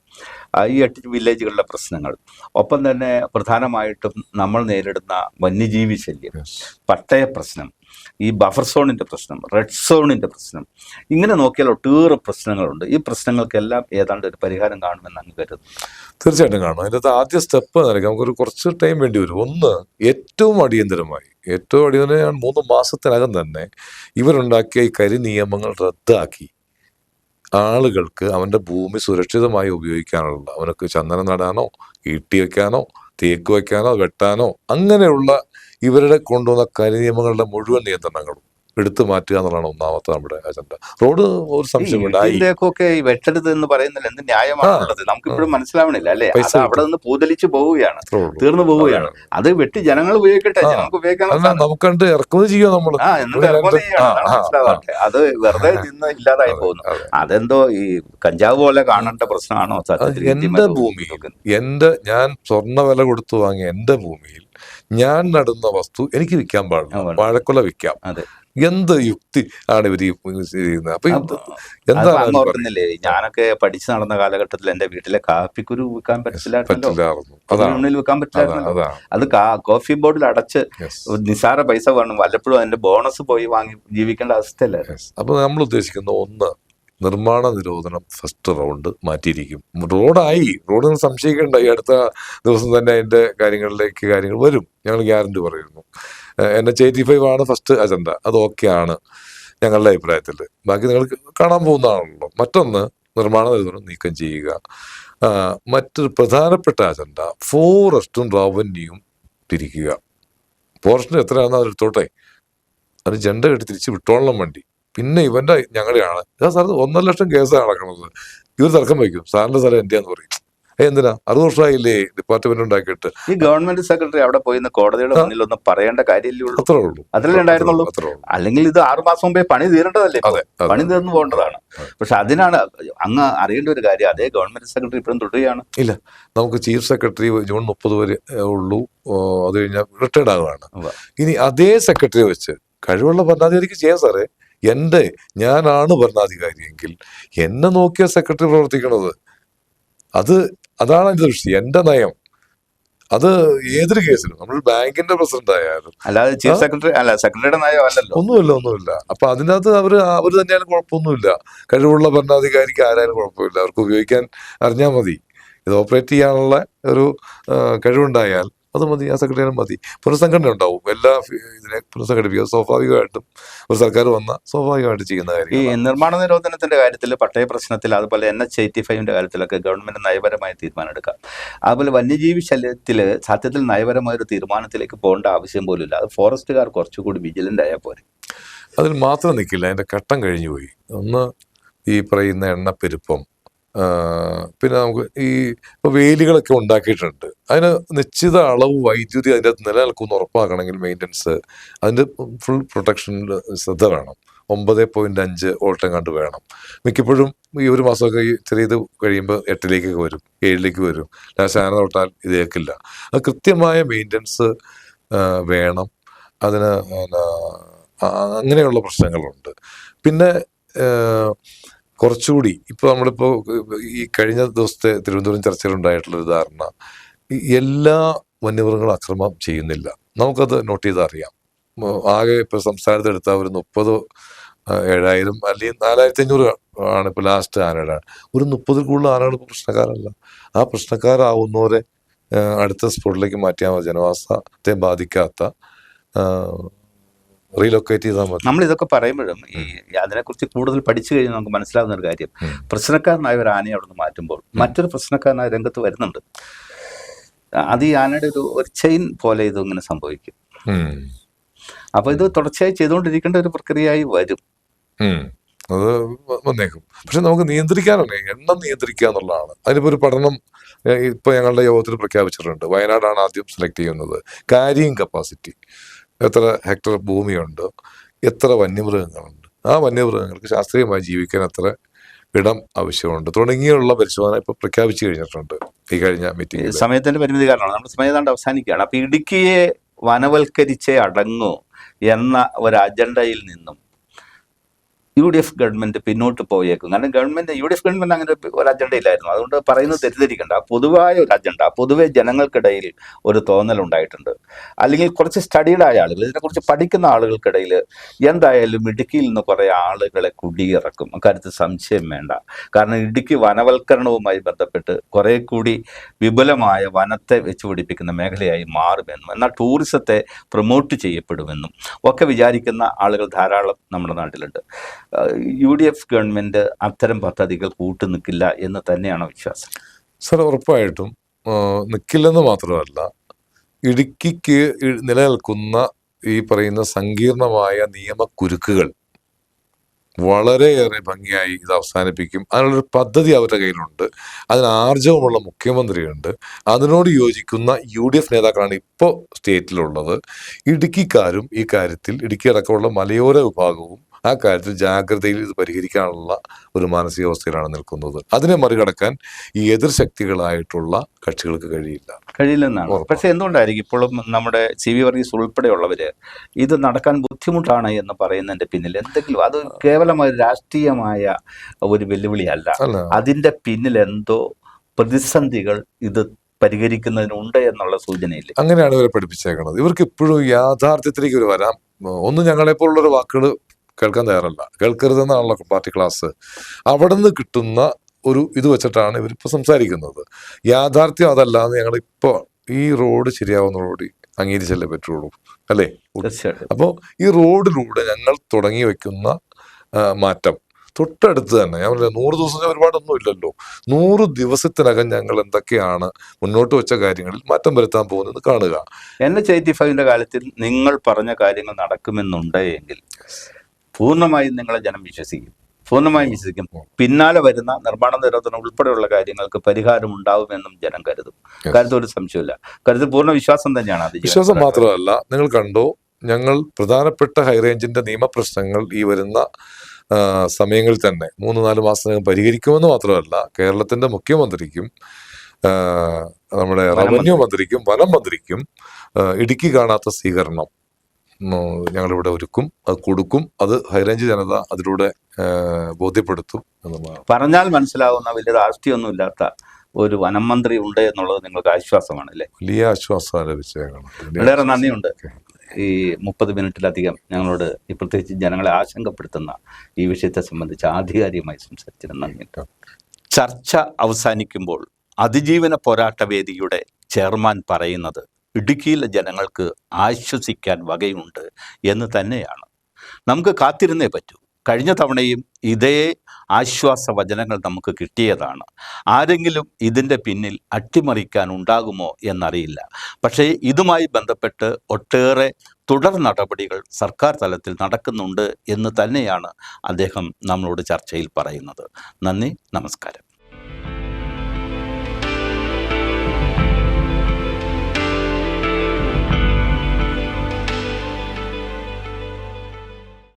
ഈ 8 വില്ലേജുകളിലെ പ്രശ്നങ്ങൾ, ഒപ്പം തന്നെ പ്രധാനമായിട്ടും നമ്മൾ നേരിടുന്ന വന്യജീവി ശല്യം, പട്ടയ പ്രശ്നം, ഈ ബഫർ സോണിന്റെ പ്രശ്നം, റെഡ് സോണിന്റെ പ്രശ്നം, ഇങ്ങനെ നോക്കിയാൽ ഒട്ടേറെ പ്രശ്നങ്ങളുണ്ട്. ഈ പ്രശ്നങ്ങൾക്കെല്ലാം ഏതാണ്ട് ഒരു പരിഹാരം കാണുമെന്ന് അങ്ങ് കരുതുന്നു. തീർച്ചയായിട്ടും കാണും. അതിൻ്റെ ആദ്യ സ്റ്റെപ്പ് നൽകാം, നമുക്കൊരു കുറച്ച് ടൈം വേണ്ടി വരും. ഒന്ന്, ഏറ്റവും അടിയന്തരമായി 3 മാസത്തിനകം തന്നെ ഇവരുണ്ടാക്കിയ ഈ കരി നിയമങ്ങൾ റദ്ദാക്കി ആളുകൾക്ക് അവന്റെ ഭൂമി സുരക്ഷിതമായി ഉപയോഗിക്കാനുള്ള, അവനക്ക് ചന്ദനം നടാനോ ഈട്ടി വെക്കാനോ തേക്ക് വെക്കാനോ വെട്ടാനോ അങ്ങനെയുള്ള ഇവരുടെ കൊണ്ടുവന്ന കരി നിയമങ്ങളുടെ മുഴുവൻ നിയന്ത്രണങ്ങളും എടുത്തു മാറ്റുക എന്നുള്ളതാണ് ഒന്നാമത്തെ നമ്മുടെ അജണ്ട. റോഡ് ഒരു സംശയമുണ്ട്, വെട്ടരുത് എന്ന് പറയുന്നില്ല, എന്ത് ന്യായമാണുള്ളത് നമുക്കിപ്പോഴും മനസ്സിലാവണില്ല അല്ലേ? അത് അവിടെ നിന്ന് പൂതലിച്ചു പോവുകയാണ്, തീർന്നു പോവുകയാണ്. അത് വെട്ടി ജനങ്ങൾ ഉപയോഗിക്കട്ടെ, നമുക്ക് ഉപയോഗിക്കാൻ നമുക്കണ്ട് ഇറക്കുമതി ചെയ്യാം നമ്മൾ. അത് വെറുതെ നിന്ന് ഇല്ലാതായി പോകുന്നു. അതെന്തോ ഈ കഞ്ചാവ് പോലെ കാണേണ്ട പ്രശ്നമാണോ സത്യത്തിൽ? എന്റെ ഭൂമിയിൽ ഞാൻ സ്വർണ്ണ വില കൊടുത്തു വാങ്ങിയ എന്റെ ഭൂമിയിൽ ഞാൻ നടുന്ന വസ്തു എനിക്ക് വിൽക്കാൻ പാടില്ല, വാഴക്കൊല വിൽക്കാം. എന്ത് യുക്തി ആണ് ഇവർ ചെയ്യുന്നത്? അപ്പൊ എന്താണ് ഓർക്കുന്നില്ലേ, ഞാനൊക്കെ പഠിച്ചു നടന്ന കാലഘട്ടത്തിൽ എന്റെ വീട്ടിലെ കാപ്പിക്കുരു വിൽക്കാൻ പറ്റില്ലായിരുന്നു, വിൽക്കാൻ പറ്റില്ലായിരുന്നു. അത് കോഫി ബോർഡിൽ അടച്ച് നിസാര പൈസ വേണം, വല്ലപ്പോഴും അതിന്റെ ബോണസ് പോയി വാങ്ങി ജീവിക്കേണ്ട അവസ്ഥയല്ലായിരുന്നു. അപ്പൊ നമ്മൾ ഉദ്ദേശിക്കുന്ന ഒന്ന്, നിർമ്മാണ നിരോധനം ഫസ്റ്റ് റൗണ്ട് മാറ്റിയിരിക്കും. റോഡിന് സംശയിക്കേണ്ട, ഈ അടുത്ത ദിവസം തന്നെ അതിന്റെ കാര്യങ്ങൾ വരും, ഞങ്ങൾ ഗ്യാരണ്ടി പറയുന്നു. NH-85 ആണ് ഫസ്റ്റ് അജണ്ട, അത് ഓക്കെ ആണ് ഞങ്ങളുടെ അഭിപ്രായത്തിൽ. ബാക്കി നിങ്ങൾക്ക് കാണാൻ പോകുന്നതാണല്ലോ. മറ്റൊന്ന്, നിർമ്മാണ നിരോധനം നീക്കം ചെയ്യുക. മറ്റൊരു പ്രധാനപ്പെട്ട അജണ്ട ഫോറസ്റ്റും റവന്യൂവും തിരിക്കുക. ഫോറസ്റ്റിന് എത്രയാണെന്ന് അതെടുത്തോട്ടെ, അത് ജെണ്ട കെട്ടി തിരിച്ച് വിട്ടോളണം വണ്ടി. പിന്നെ ഇവന്റെ ഞങ്ങളുടെയാണ് സാർ 1.5 ലക്ഷം കേസാണ് നടക്കുന്നത്. ഇവർ തർക്കം വയ്ക്കും, സാറിന്റെ സ്ഥലം എന്റെയാന്ന് പറയും. എന്തിനാ, 60 വർഷമായില്ലേ ഡിപ്പാർട്ട്മെന്റ് ഉണ്ടാക്കിയിട്ട്. ഈ ഗവൺമെന്റ് സെക്രട്ടറി അവിടെ പോയി കോടതിയുടെ മുന്നിൽ ഒന്നും പറയേണ്ട കാര്യമില്ലേ ഉള്ളൂ, അത്രേ ഉള്ളൂ, അതല്ലേ ഉണ്ടായിരുന്നുള്ളൂ. അല്ലെങ്കിൽ ഇത് 6 മാസം മുമ്പേ പണി തീരേണ്ടതല്ലേ, പണി തീർന്നു പോകേണ്ടതാണ്. പക്ഷെ അതിനാണ് അങ്ങ് അറിയേണ്ട ഒരു കാര്യം, അതേ ഗവൺമെന്റ് സെക്രട്ടറി ഇപ്പോഴും തുടരുകയാണ്. ഇല്ല, നമുക്ക് ചീഫ് സെക്രട്ടറി ജൂൺ 30 വരെ ഉള്ളൂ, അത് കഴിഞ്ഞാൽ റിട്ടയർഡ് ആവുകയാണ്. ഇനി അതേ സെക്രട്ടറിയെ വെച്ച് കഴിവുള്ള ഭരണാധികാരിക്ക് ചെയ്യാം സാറേ. ഞാനാണ് ഭരണാധികാരിയെങ്കിൽ എന്നെ നോക്കിയ സെക്രട്ടറി പ്രവർത്തിക്കണത്, അതാണ് എന്റെ ദൃഷ്ടി, എന്റെ നയം. അത് ഏതൊരു കേസിലും, നമ്മൾ ബാങ്കിന്റെ പ്രസിഡന്റ് ആയാലും, അല്ലാതെ ചീഫ് സെക്രട്ടറി സെക്രട്ടറിയുടെ നയം അല്ലല്ലോ. ഒന്നുമില്ല. അപ്പൊ അതിനകത്ത് അവര് തന്നെയാലും കുഴപ്പമൊന്നുമില്ല. കഴിവുള്ള ഭരണാധികാരിക്ക് ആരായാലും കുഴപ്പമില്ല, അവർക്ക് ഉപയോഗിക്കാൻ അറിഞ്ഞാൽ മതി. ഇത് ഓപ്പറേറ്റ് ചെയ്യാനുള്ള ഒരു കഴിവുണ്ടായാൽ അത് മതി, ആ സെക്രട്ടറിയാലും മതി. പുനഃസംഘടന ഉണ്ടാവും, എല്ലാ ഇതിനെ പുനഃസംഘടിപ്പിക്കുക. സ്വാഭാവികമായിട്ടും ഒരു സർക്കാർ വന്ന സ്വാഭാവികമായിട്ട് ചെയ്യുന്ന കാര്യം. ഈ നിർമ്മാണ നിരോധനത്തിന്റെ കാര്യത്തിൽ, പട്ടയ പ്രശ്നത്തിൽ, അതുപോലെ NH-85 കാര്യത്തിലൊക്കെ ഗവൺമെന്റ് നയപരമായ തീരുമാനം എടുക്കാം. അതുപോലെ വന്യജീവി ശല്യത്തിൽ സത്യത്തിൽ നയപരമായ ഒരു തീരുമാനത്തിലേക്ക് പോകേണ്ട ആവശ്യം പോലും ഇല്ല. അത് ഫോറസ്റ്റുകാർ കുറച്ചുകൂടി വിജിലന്റ് ആയാൽ പോരെ. അതിൽ മാത്രം നിൽക്കില്ല, അതിന്റെ ഘട്ടം കഴിഞ്ഞു പോയി. ഒന്ന്, ഈ പറയുന്ന എണ്ണപ്പെരുപ്പം, പിന്നെ നമുക്ക് ഇപ്പോൾ വേലികളൊക്കെ ഉണ്ടാക്കിയിട്ടുണ്ട്, അതിന് നിശ്ചിത അളവ് വൈദ്യുതി അതിൻ്റെ അകത്ത് നിലനിൽക്കുമെന്ന് ഉറപ്പാക്കണമെങ്കിൽ മെയിൻ്റനൻസ്, അതിൻ്റെ ഫുൾ പ്രൊട്ടക്ഷനിൽ ശ്രദ്ധ വേണം. 9.5 വോൾട്ട് എങ്ങാണ്ട് വേണം. മിക്കപ്പോഴും ഈ ഒരു മാസമൊക്കെ ചെറിയത് കഴിയുമ്പോൾ 8 വരും, 7 വരും. ലാസ്റ്റ് ആന തൊട്ടാൽ ഇത് ഏൽക്കില്ല. അത് കൃത്യമായ മെയിൻ്റനൻസ് വേണം. അതിന് അങ്ങനെയുള്ള പ്രശ്നങ്ങളുണ്ട്. പിന്നെ കുറച്ചുകൂടി ഇപ്പോൾ നമ്മളിപ്പോൾ ഈ കഴിഞ്ഞ ദിവസത്തെ തിരുവനന്തപുരം ചർച്ചയിലുണ്ടായിട്ടുള്ളൊരു ധാരണ, എല്ലാ വന്യമൃഗങ്ങളും അക്രമം ചെയ്യുന്നില്ല. നമുക്കത് നോട്ട് ചെയ്താൽ അറിയാം. ആകെ ഇപ്പോൾ സംസ്ഥാനത്ത് എടുത്താൽ ഒരു 30,000 അല്ലെങ്കിൽ 4,500 ആണ് ഇപ്പോൾ ലാസ്റ്റ് ആനയുടെ. ഒരു 30 കൂടുതൽ ആനകൾ ഇപ്പോൾ പ്രശ്നക്കാരല്ല. ആ പ്രശ്നക്കാരാവുന്നവരെ അടുത്ത സ്പോട്ടിലേക്ക് മാറ്റിയാൽ മതി. ജനവാസത്തെ ബാധിക്കാത്ത റീലൊക്കേറ്റ് ചെയ്താൽ മതി. നമ്മൾ ഇതൊക്കെ പറയുമ്പോഴും ഈ അതിനെക്കുറിച്ച് കൂടുതൽ പഠിച്ചു കഴിഞ്ഞാൽ നമുക്ക് മനസ്സിലാവുന്ന ഒരു കാര്യം, പ്രശ്നക്കാരനായ ഒരു ആനയെ അവിടെ നിന്ന് മാറ്റുമ്പോൾ മറ്റൊരു പ്രശ്നക്കാരനായ രംഗത്ത് വരുന്നുണ്ട്. അത് ഈ ആനയുടെ ഒരു ചെയിൻ പോലെ ഇതിങ്ങനെ സംഭവിക്കും. അപ്പൊ ഇത് തുടർച്ചയായി ചെയ്തുകൊണ്ടിരിക്കേണ്ട ഒരു പ്രക്രിയയായി വരും. അത് വന്നേക്കും. പക്ഷെ നമുക്ക് നിയന്ത്രിക്കാനല്ലേ, എണ്ണം നിയന്ത്രിക്കുക എന്നുള്ളതാണ്. അതിനിപ്പോൾ ഒരു പഠനം ഇപ്പൊ ഞങ്ങളുടെ യോഗത്തിൽ പ്രഖ്യാപിച്ചിട്ടുണ്ട്. വയനാടാണ് ആദ്യം സെലക്ട് ചെയ്യുന്നത്. ക്യാരിയിങ് കപ്പാസിറ്റി, എത്ര ഹെക്ടർ ഭൂമിയുണ്ട്, എത്ര വന്യമൃഗങ്ങളുണ്ട്, ആ വന്യമൃഗങ്ങൾക്ക് ശാസ്ത്രീയമായി ജീവിക്കാൻ എത്ര ഇടം ആവശ്യമുണ്ട് തുടങ്ങിയുള്ള പരിശോധന ഇപ്പൊ പ്രഖ്യാപിച്ചു കഴിഞ്ഞിട്ടുണ്ട് ഈ കഴിഞ്ഞ മീറ്റിംഗിൽ. സമയത്തിന്റെ പരിമിതി കാരണമാണ് നമ്മുടെ സമയം ഏതാണ്ട് അവസാനിക്കുകയാണ്. അപ്പൊ ഇടുക്കിയെ വനവൽക്കരിച്ചേ അടങ്ങൂ എന്ന ഒരു അജണ്ടയിൽ നിന്നും UDF ഗവൺമെന്റ് പിന്നോട്ട് പോയേക്കും. കാരണം UDF ഗവൺമെന്റ് അങ്ങനെ ഒരു അജണ്ട ഇല്ലായിരുന്നു. അതുകൊണ്ട് പറയുന്നത് തെറ്റിദ്ധരിക്കണ്ട. പൊതുവായ ഒരു അജണ്ട, പൊതുവെ ജനങ്ങൾക്കിടയിൽ ഒരു തോന്നലുണ്ടായിട്ടുണ്ട്. അല്ലെങ്കിൽ കുറച്ച് സ്റ്റഡീഡ് ആയ ആളുകൾ, ഇതിനെക്കുറിച്ച് പഠിക്കുന്ന ആളുകൾക്കിടയിൽ എന്തായാലും ഇടുക്കിയിൽ നിന്ന് കുറേ ആളുകളെ കുടിയിറക്കും, അക്കാര്യത്തിൽ സംശയം വേണ്ട. കാരണം ഇടുക്കി വനവൽക്കരണവുമായി ബന്ധപ്പെട്ട് കുറെ കൂടി വിപുലമായ വനത്തെ വെച്ച് പിടിപ്പിക്കുന്ന മേഖലയായി മാറുമെന്നും എന്നാൽ ടൂറിസത്തെ പ്രൊമോട്ട് ചെയ്യപ്പെടുമെന്നും ഒക്കെ വിചാരിക്കുന്ന ആളുകൾ ധാരാളം നമ്മുടെ നാട്ടിലുണ്ട്. UDF ഗവൺമെന്റ് അത്തരം പദ്ധതികൾ കൂട്ടുനിൽക്കില്ല എന്ന് തന്നെയാണോ വിശ്വാസം? സർ, ഉറപ്പായിട്ടും നിൽക്കില്ലെന്ന് മാത്രമല്ല, ഇടുക്കിക്ക് നിലനിൽക്കുന്ന ഈ പറയുന്ന സങ്കീർണമായ നിയമക്കുരുക്കുകൾ വളരെയേറെ ഭംഗിയായി ഇത് അവസാനിപ്പിക്കും. അതിനുള്ളൊരു പദ്ധതി അവരുടെ കയ്യിലുണ്ട്. അതിന് ആർജവമുള്ള മുഖ്യമന്ത്രിയുണ്ട്. അതിനോട് യോജിക്കുന്ന UDF നേതാക്കളാണ് ഇപ്പോൾ സ്റ്റേറ്റിലുള്ളത്. ഇടുക്കിക്കാരും ഈ കാര്യത്തിൽ, ഇടുക്കി അടക്കമുള്ള മലയോര വിഭാഗവും ആ കാര്യത്തിൽ ജാഗ്രതയിൽ ഇത് പരിഹരിക്കാനുള്ള ഒരു മാനസികാവസ്ഥയിലാണ് നിൽക്കുന്നത്. അതിനെ മറികടക്കാൻ ഈ എതിർ ശക്തികളായിട്ടുള്ള കക്ഷികൾക്ക് കഴിയില്ലെന്നാണ്. പക്ഷെ എന്തുകൊണ്ടായിരിക്കും ഇപ്പോഴും നമ്മുടെ CV വർഗീസ് ഉൾപ്പെടെയുള്ളവര് ഇത് നടക്കാൻ ബുദ്ധിമുട്ടാണ് എന്ന് പറയുന്നതിന്റെ പിന്നിൽ എന്തെങ്കിലും, അത് കേവലമായ രാഷ്ട്രീയമായ ഒരു വെല്ലുവിളിയല്ല, അതിന്റെ പിന്നിൽ എന്തോ പ്രതിസന്ധികൾ ഇത് പരിഹരിക്കുന്നതിനുണ്ട് എന്നുള്ള സൂചനയില്ല? അങ്ങനെയാണ് ഇവരെ പഠിപ്പിച്ചേക്കുന്നത്. ഇവർക്ക് ഇപ്പോഴും യാഥാർത്ഥ്യത്തിലേക്ക് വരാം. ഒന്ന്, ഞങ്ങളെപ്പോലുള്ളൊരു വാക്കുകൾ കേൾക്കാൻ തയ്യാറല്ല. കേൾക്കരുതെന്നാണല്ലോ പാർട്ടി ക്ലാസ്. അവിടെ നിന്ന് കിട്ടുന്ന ഒരു ഇത് വെച്ചിട്ടാണ് ഇവരിപ്പോൾ സംസാരിക്കുന്നത്. യാഥാർത്ഥ്യം അതല്ലാന്ന് ഞങ്ങളിപ്പോൾ ഈ റോഡ് ശരിയാവുന്നതോടുകൂടി അംഗീകരിച്ചല്ലേ പറ്റുള്ളൂ, അല്ലേ? തീർച്ചയായിട്ടും. അപ്പോൾ ഈ റോഡിലൂടെ ഞങ്ങൾ തുടങ്ങി വെക്കുന്ന മാറ്റം തൊട്ടടുത്ത് തന്നെ, ഞാൻ പറഞ്ഞില്ല 100 ദിവസം ഒരുപാടൊന്നും ഇല്ലല്ലോ, 100 ദിവസത്തിനകം ഞങ്ങൾ എന്തൊക്കെയാണ് മുന്നോട്ട് വെച്ച കാര്യങ്ങളിൽ മാറ്റം വരുത്താൻ പോകുന്നത് കാണുക. NH-85 കാലത്തിൽ നിങ്ങൾ പറഞ്ഞ കാര്യങ്ങൾ നടക്കുമെന്നുണ്ട് എങ്കിൽ പൂർണ്ണമായും നിങ്ങളെ ജനം വിശ്വസിക്കും, പൂർണ്ണമായും വിശ്വസിക്കും. പിന്നാലെ വരുന്ന നിർമ്മാണ നിരോധനം ഉൾപ്പെടെയുള്ള കാര്യങ്ങൾക്ക് പരിഹാരം ഉണ്ടാവുമെന്നും ജനം കരുതും. കാര്യത്തിൽ ഒരു സംശയമില്ല. കാര്യത്തിൽ പൂർണ്ണ വിശ്വാസം തന്നെയാണ്. അത് വിശ്വാസം മാത്രമല്ല, നിങ്ങൾ കണ്ടോ, ഞങ്ങൾ പ്രധാനപ്പെട്ട ഹൈറേഞ്ചിന്റെ നിയമപ്രശ്നങ്ങൾ ഈ വരുന്ന സമയങ്ങളിൽ തന്നെ 3-4 മാസത്തിനകം പരിഹരിക്കുമെന്ന് മാത്രമല്ല, കേരളത്തിന്റെ മുഖ്യമന്ത്രിക്കും നമ്മുടെ റവന്യൂ മന്ത്രിക്കും വനം മന്ത്രിക്കും ഇടുക്കി കാണാത്ത സ്വീകരണം ഞങ്ങളിവിടെ ഒരുക്കും, അത് കൊടുക്കും. അത് ഹൈറേഞ്ച് ജനത അതിലൂടെ ബോധ്യപ്പെടുത്തും എന്നുള്ളതാണ്. പറഞ്ഞാൽ മനസ്സിലാവുന്ന വലിയ രാഷ്ട്രീയമൊന്നും ഇല്ലാത്ത ഒരു വനം മന്ത്രി ഉണ്ട് എന്നുള്ളത് നിങ്ങൾക്ക് ആശ്വാസമാണ്, അല്ലേ? വലിയ ആശ്വാസമാണ് ലഭിച്ചതാണ്. വളരെ നന്ദിയുണ്ട്. ഈ 30 മിനിറ്റിലധികം ഞങ്ങളോട് ഈ പ്രത്യേകിച്ച് ജനങ്ങളെ ആശങ്കപ്പെടുത്തുന്ന ഈ വിഷയത്തെ സംബന്ധിച്ച് ആധികാരികമായി സംസാരിച്ചതിന് നന്ദി. ചർച്ച അവസാനിക്കുമ്പോൾ അതിജീവന പോരാട്ട വേദിയുടെ ചെയർമാൻ പറയുന്നത് ഇടുക്കിയിലെ ജനങ്ങൾക്ക് ആശ്വസിക്കാൻ വകയുണ്ട് എന്ന് തന്നെയാണ്. നമുക്ക് കാത്തിരുന്നേ പറ്റൂ. കഴിഞ്ഞ തവണയും ഇതേ ആശ്വാസ വചനങ്ങൾ നമുക്ക് കിട്ടിയതാണ്. ആരെങ്കിലും ഇതിൻ്റെ പിന്നിൽ അട്ടിമറിക്കാൻ ഉണ്ടാകുമോ എന്നറിയില്ല. പക്ഷേ ഇതുമായി ബന്ധപ്പെട്ട് ഒട്ടേറെ തുടർ നടപടികൾ സർക്കാർ തലത്തിൽ നടക്കുന്നുണ്ട് എന്ന് തന്നെയാണ് അദ്ദേഹം നമ്മളോട് ചർച്ചയിൽ പറയുന്നത്. നന്ദി, നമസ്കാരം.